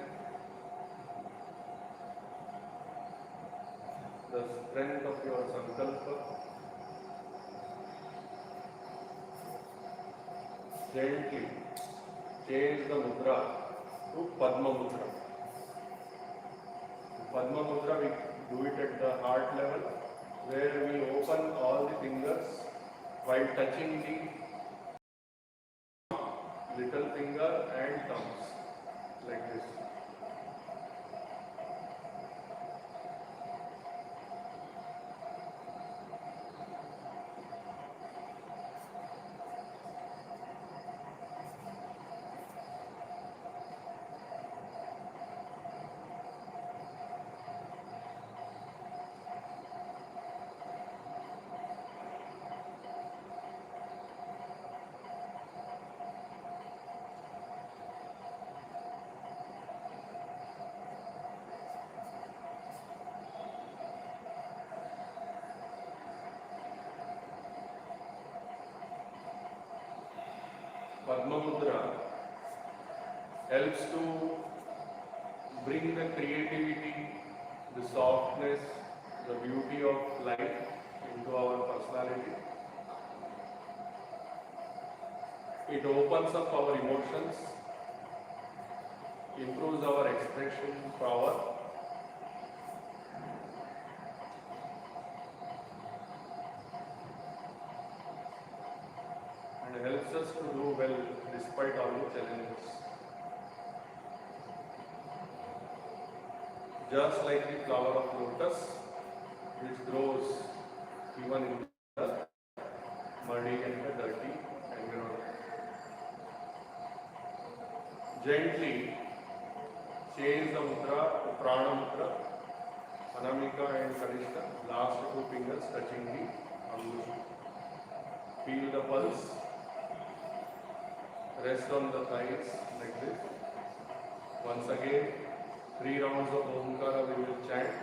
the strength of your sankalpa. Gently change the mudra to Padma Mudra. Padma Mudra, we do it at the heart level, where we open all the fingers while touching the little finger and thumbs like this. Padma Mudra helps to bring the creativity, the softness, the beauty of life into our personality. It opens up our emotions, improves our expression power, and helps us to do well despite all the challenges. Just like the flower of lotus, which grows even in the muddy and the dirty environment. Gently change the mudra to prana mudra, Anamika and Kanishka, last two fingers touching the Angusha. Feel the pulse, rest on the thighs like this. Once again, 3 rounds of Omkara we will chant.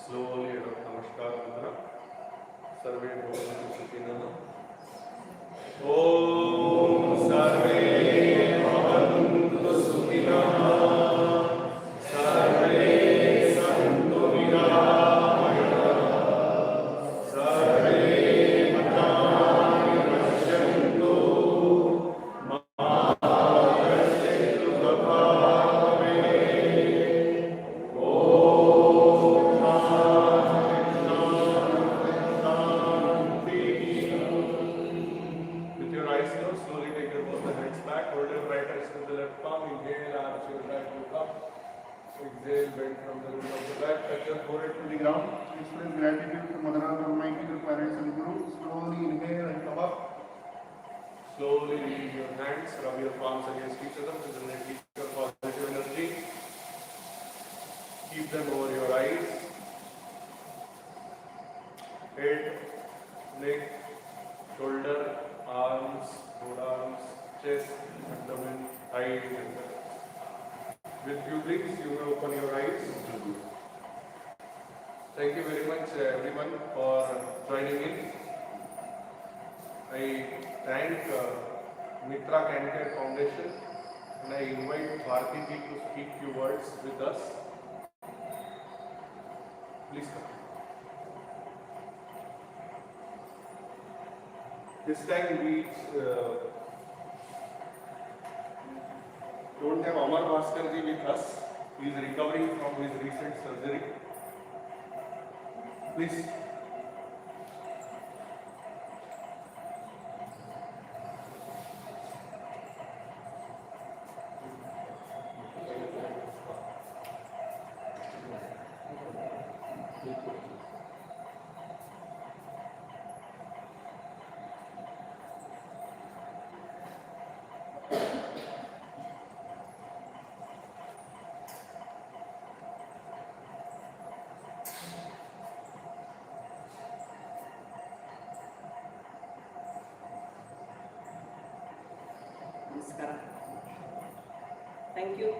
Slowly adopt Namaskar Mudra. Sarve Bhavantu Sukhinah. Om Sarve Bhavantu Sukhinah. Sarve Santu Nirabhayah. Sarve Bhatani Pashyantu. Ma Pashyantu Bhave. With your eyes closed, slowly take your both the hands back. Hold your right wrist to the left palm. Inhale, arch your back, look up. Exhale, bend from the root of the back. Touch your forehead to the ground. Express gratitude to Mother Earth Almighty, to parents and Guru. Slowly inhale and come up. Slowly release your hands. Rub your palms against each other. Present your positive energy. Keep them over your eyes. Head, neck, shoulder, arms, forearms, chest, abdomen, thighs, and back. With few breaths, you may open your eyes. Thank you very much, everyone, for joining in. I thank MITRA CANCARE Foundation, and I invite Bharti ji to speak few words with us. Please come. This time we don't have Amar Bhaskar ji with us. He is recovering from his recent surgery. Please. Namaskara. Thank you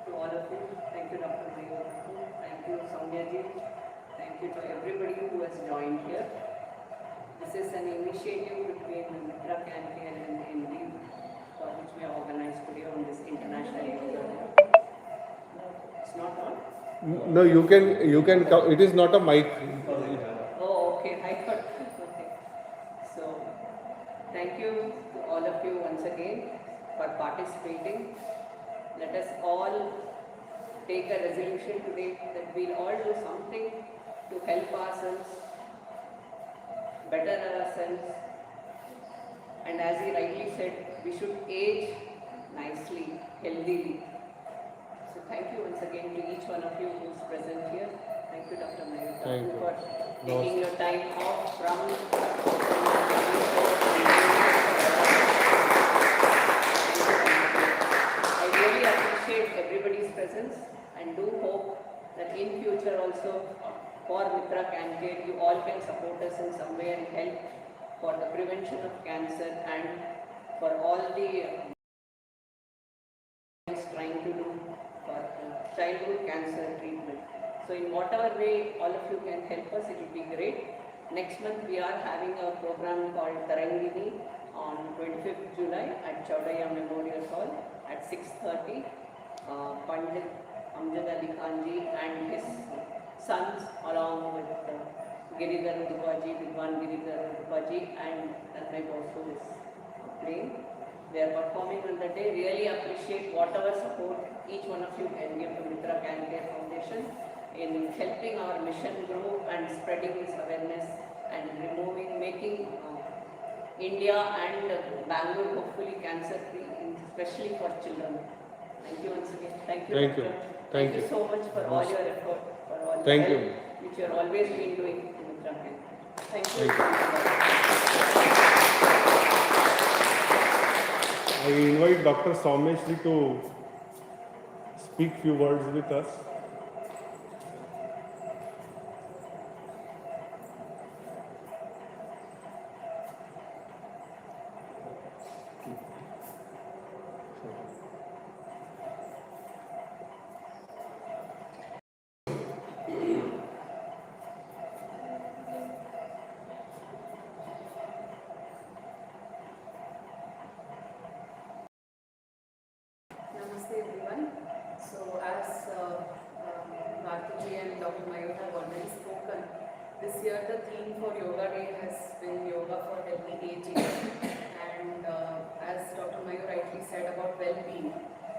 to all of you. Thank you, Dr. Mayu. Thank you, Soumya ji. Thank you to everybody who has joined here. This is an initiative between MITRA CANCARE and YENRI, which we have organized No, you can come. It is not a mic. Oh, okay. I thought, okay. So, thank you to all of you once again for participating. Let us all take a resolution today that we'll all do something to help ourselves, better ourselves, and as he rightly said, we should age nicely, healthily. So thank you once again to each one of you who's present here. Thank you, Dr. Mayur, Thank you. for taking your time off from I really appreciate everybody's presence and do hope that in future also for MITRA CANCARE you all can support us in some way and help for the prevention of cancer and for all the is trying to do for childhood cancer treatment. So in whatever way all of you can help us, it will be great. Next month we are having a program called Tarangini on 25th July at Chaudhaya Memorial Hall at 6:30. Pandit Amjad Ali Khanji and his sons along with Giridhar Dupaji, Vidwan Giridhar Dupaji and Tanmay also is playing. They are performing on the day. Really appreciate whatever support each one of you can give to MITRA CANCARE Foundation in helping our mission grow and spreading this awareness and making India and Bangalore hopefully cancer free, especially for children. Thank you once again. Thank you. Thank you. Doctor. Thank you you. so much for all your effort, for all Thank the you. help which you have always been doing in MITRA CANCARE. Thank you. I invite Dr. Soumeshji to speak few words with us. Namaste everyone. So as Bharti and Dr. Mayur have already spoken, this year the theme for Yoga Day has been Yoga for Healthy Aging. And as Dr. Mayur rightly said about well-being,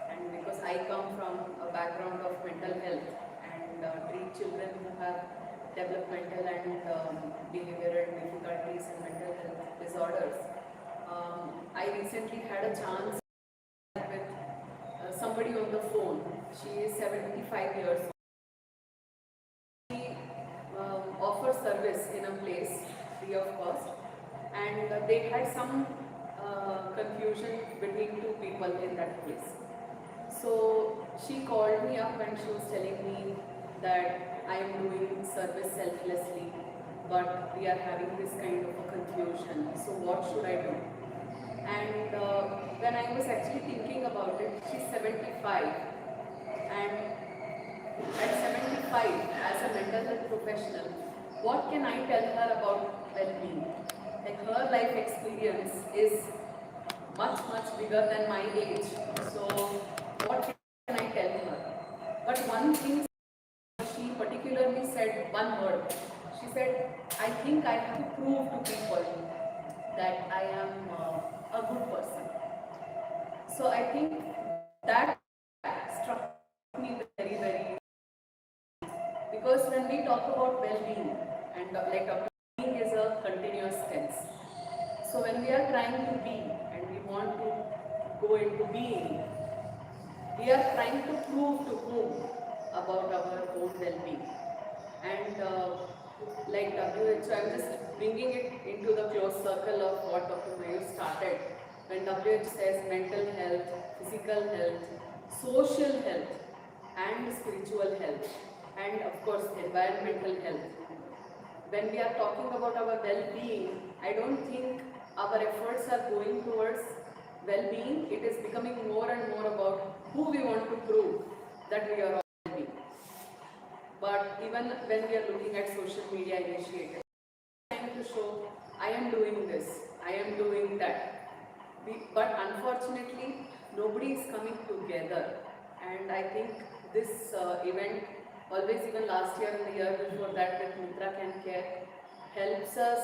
and because I come from a background of mental health and treat children who have developmental and behavioral difficulties and mental health disorders, I recently had a chance with somebody on the phone. She is 75 years old. She offers service in a place free of cost, and they had some confusion between two people in that place. So she called me up and she was telling me that I am doing service selflessly, but we are having this kind of a confusion. So what should I do? And when I was actually thinking about it, she's 75, and at 75, as a mental health professional, what can I tell her about well-being? Like, her life experience is much bigger than my age, so what can I tell her? But one thing she particularly said, one word. She said, I think I have to prove to people that I am a good person. So I think that struck me very, because when we talk about well-being, and like Dr. Being is a continuous tense. So when we are trying to be and we want to go into being, we are trying to prove to whom about our own well-being. And like WHO, I'm just bringing it into the close circle of what Dr. Mayur started. When WHO says mental health, physical health, social health, and spiritual health, and of course environmental health. When we are talking about our well-being, I don't think our efforts are going towards well-being. It is becoming more and more about who we want to prove that we are all well-being. But even when we are looking at social media initiatives, trying to show I am doing this, I am doing that. But unfortunately, nobody is coming together. And I think this event always, even last year and the year before that with MITRA CANCARE, helps us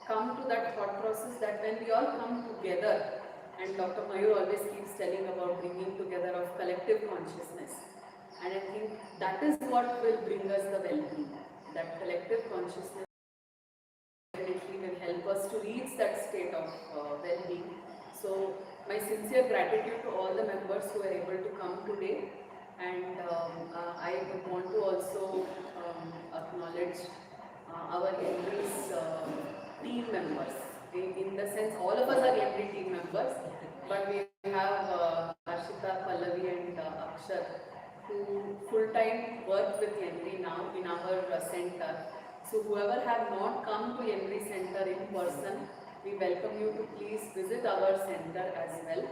come to that thought process that when we all come together, and Dr. Mayur always keeps telling about bringing together of collective consciousness, and I think that is what will bring us the well-being. That collective consciousness definitely will help us to reach that state of well-being. So my sincere gratitude to all the members who were able to come today, and I would want to also acknowledge our YENRI's team members. In the sense, all of us are YENRI team members, but we have Arshita, Pallavi and Akshar who full-time work with YENRI now in our center. So whoever have not come to YENRI center in person, we welcome you to please visit our center as well.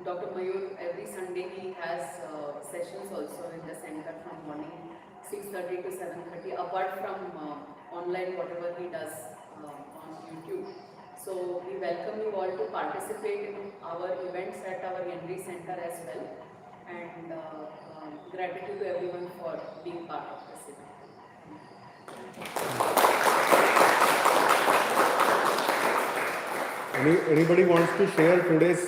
Dr. Mayur, every Sunday he has sessions also in the center from morning 6:30 to 7:30, apart from online whatever he does on YouTube. So we welcome you all to participate in our events at our YENRI center as well. And gratitude to everyone for being part of this event. Anybody wants to share today's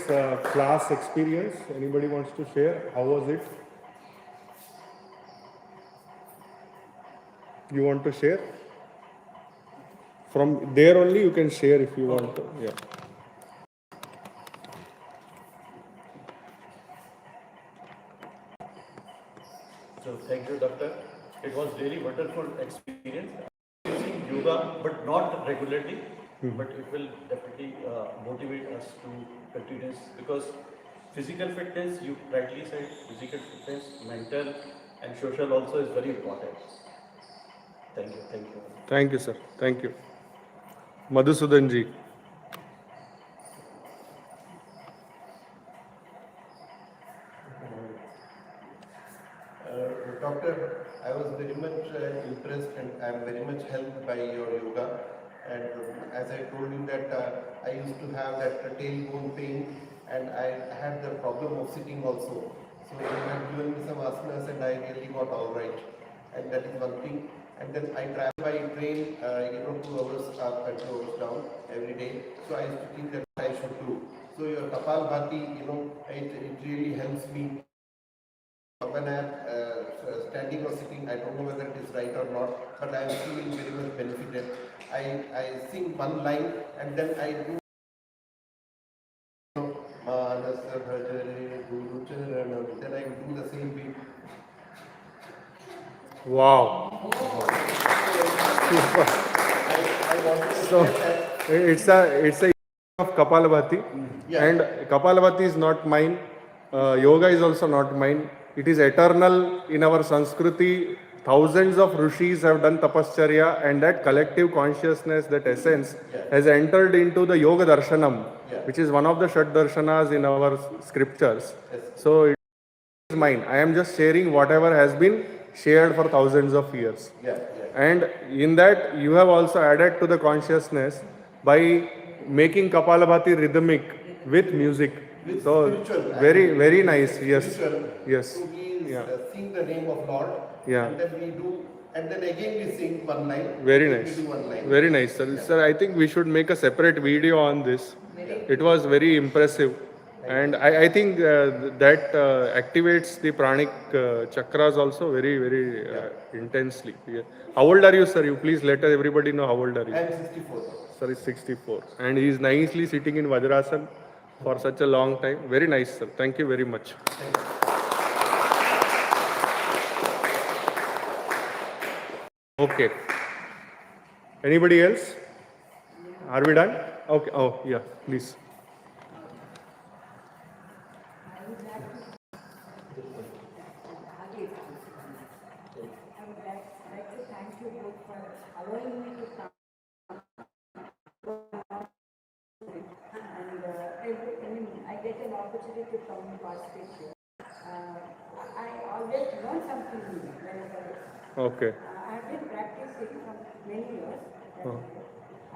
class experience? Anybody wants to share? How was it? You want to share? From there only you can share if you want to. Yeah. So thank you, doctor. It was really wonderful experience. Using yoga, but not regularly, but it will definitely motivate us to continue because physical fitness, you rightly said, physical fitness, mental and social also is very important. Thank you. Thank you. Thank you, sir. Thank you. Madhusudan ji. Doctor, I was very much impressed and I am very much helped by your yoga. And as I told you that I used to have that tailbone pain and I had the problem of sitting also. So you have given me some asanas and I really got all right. And that is one thing. And then I travel by train, 2 hours up and 2 hours down every day. So I used to think that I should do. So your Kapalbhati, it really helps me. When I am standing or sitting, I don't know whether it is right or not, but I am feeling very much benefited. I sing one line and then I do Manasa Bhajare Guru Charanam, then I do the same beat. Wow. I want to So it's a of Kapalabhati, Yeah. and Kapalabhati is not mine. Yoga is also not mine. It is eternal in our Sanskriti. Thousands of rishis have done tapascharya, and that collective consciousness, that essence, has entered into the Yoga Darshanam, which is one of the Shat Darshanas in our scriptures. So it is mine. I am just sharing whatever has been shared for thousands of years. And in that, you have also added to the consciousness by making Kapalabhati rhythmic with music. With So spiritual, very, very nice. Yes. spiritual. Yes. So we Yeah. sing the name of Lord, Yeah. and then we do, and then again we sing one line. Very then nice. We do one line. Very nice, sir. Sir, I think we should make a separate video on this. It was very impressive. And I think that activates the pranic chakras also very, very intensely. Yeah. How old are you, sir? You please let everybody know how old are you. I am 64. Sir is 64. And he is nicely sitting in Vajrasan for such a long time. Very nice, sir. Thank you very much. Okay. Anybody else? Are we done? Okay. Oh, yeah, please. I would like to thank you both for allowing me to come. And I get an opportunity to come and participate here. I always learn something new whenever. Okay. I have been practicing for many years.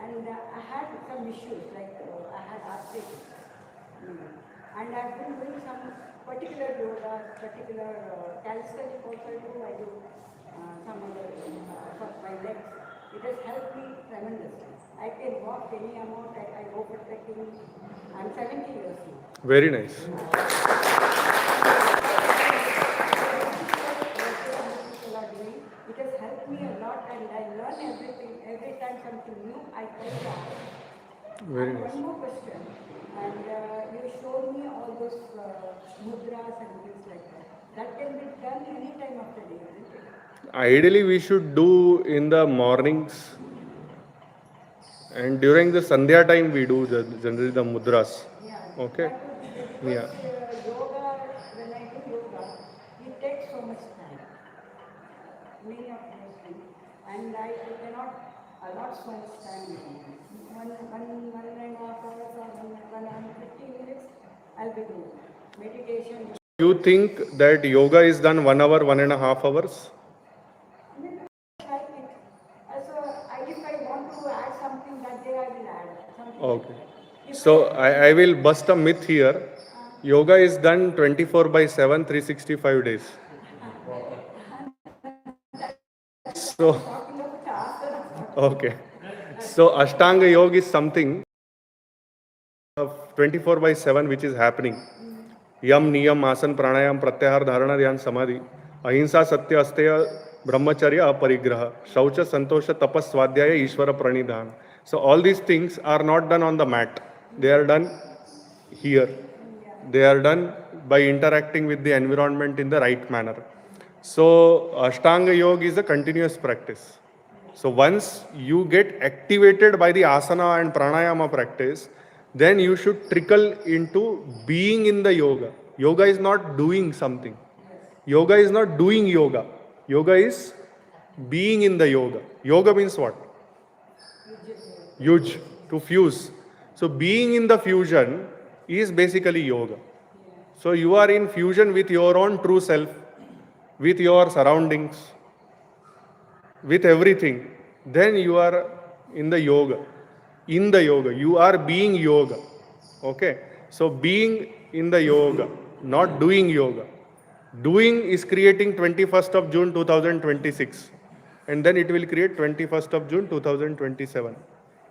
And I had some issues like I had arthritis. And I've been doing some particular yoga, particular calisthenics also I do some other for my legs. It has helped me tremendously. I can walk any amount, I go for trekking. I'm 70 years now. Very nice. People are doing. It has helped me a lot and I learn everything. Every time something new, I try to ask. Very And nice. one more question. And you showed me all those mudras and things like that. That can be done any time of the day, isn't it? Ideally, we should do in the mornings, and during the Sandhya time we do generally the mudras. Yeah. Okay. That would be good because Yeah. yoga, when I do yoga, it takes so much time. Many of those things. And I cannot allot so much time with me. One and a half hours or 150 minutes, I'll be doing meditation. You think that yoga is done 1 hour, 1.5 hours? I mean, I like it. If I want to add something that day, I will add something. Okay. So I will bust a myth here. Yoga is done 24/7, 365 days. So, Talking about asanas. okay. So Ashtanga Yoga is something 24/7 which is happening. यम नियम आसन प्राणायाम प्रत्याहार धारणा ध्यान समाधि अहिंसा सत्य अस्तेय ब्रह्मचर्य अपरिग्रह शौच संतोष तपस स्वाध्याय ईश्वर प्रणिधान. So all these things are not done on the mat. They are done here. They are done by interacting with the environment in the right manner. So Ashtanga Yoga is a continuous practice. So once you get activated by the asana and pranayama practice, then you should trickle into being in the yoga. Yoga is not doing something. Yoga is not doing yoga. Yoga is being in the yoga. Yoga means what? Yuj, to fuse. So being in the fusion is basically yoga. So you are in fusion with your own true self, with your surroundings, with everything. Then you are in the yoga. In the yoga. You are being yoga. Okay? So being in the yoga, not doing yoga. Doing is creating 21st of June 2026. And then it will create 21st of June 2027.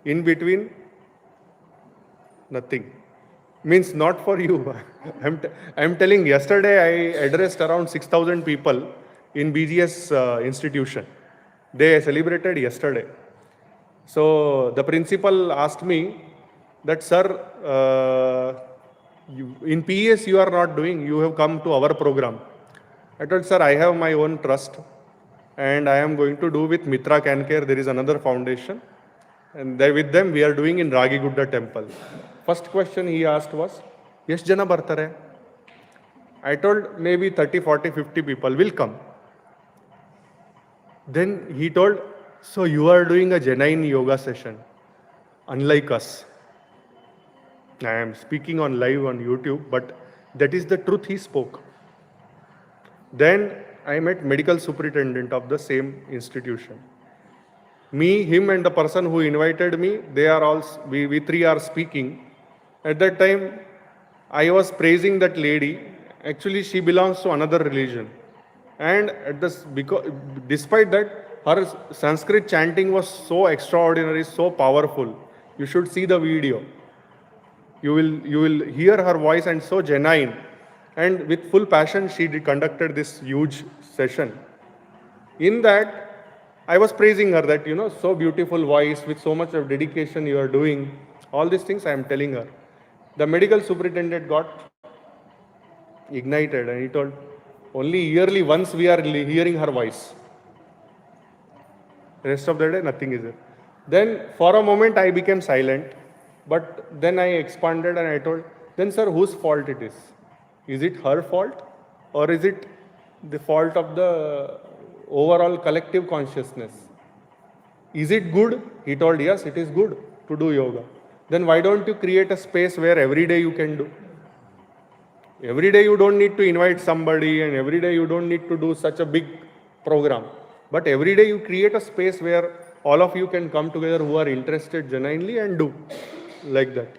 In between, nothing. Means not for you. I'm telling, yesterday I addressed around 6,000 people in BGS institution. They celebrated yesterday. So the principal asked me that, sir, in PES you are not doing, you have come to our program. I told, sir, I have my own trust and I am going to do with MITRA CANCARE. There is another foundation. And with them we are doing in Ragigudda temple. First question he asked was, yes, jana bartare? I told maybe 30, 40, 50 people will come. Then he told, so you are doing a genuine yoga session, unlike us. I am speaking on live on YouTube, but that is the truth he spoke. Then I met medical superintendent of the same institution. Me, him and the person who invited me, they are all, we three are speaking. At that time, I was praising that lady. Actually, she belongs to another religion. And despite that, her Sanskrit chanting was so extraordinary, so powerful. You should see the video. You will hear her voice and so genuine. And with full passion, she conducted this huge session. In that, I was praising her that, so beautiful voice, with so much of dedication you are doing. All these things I am telling her. The medical superintendent got ignited and he told, only yearly once we are hearing her voice. Rest of the day, nothing is there. Then for a moment I became silent, but then I expanded and I told, then sir, whose fault it is? Is it her fault or is it the fault of the overall collective consciousness? Is it good? He told, yes, it is good to do yoga. Then why don't you create a space where every day you can do? Every day you don't need to invite somebody and every day you don't need to do such a big program. But every day you create a space where all of you can come together who are interested genuinely and do like that.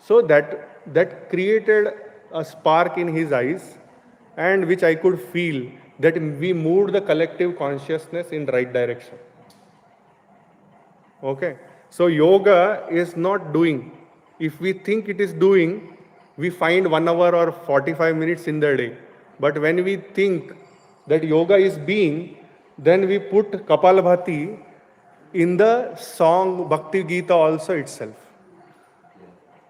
So that created a spark in his eyes, and which I could feel that we moved the collective consciousness in right direction. Okay, so yoga is not doing. If we think it is doing, we find 1 hour or 45 minutes in the day. But when we think that yoga is being, then we put Kapalbhati in the song Bhakti Gita also itself.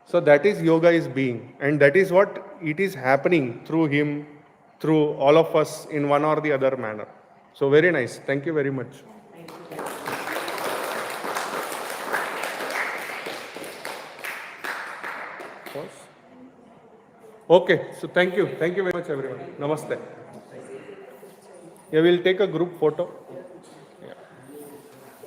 So that is yoga is being, and that is what it is happening through him, through all of us in one or the other manner. So very nice. Thank you very much. Okay, so thank you very much everyone. Namaste. Yeah, we'll take a group photo.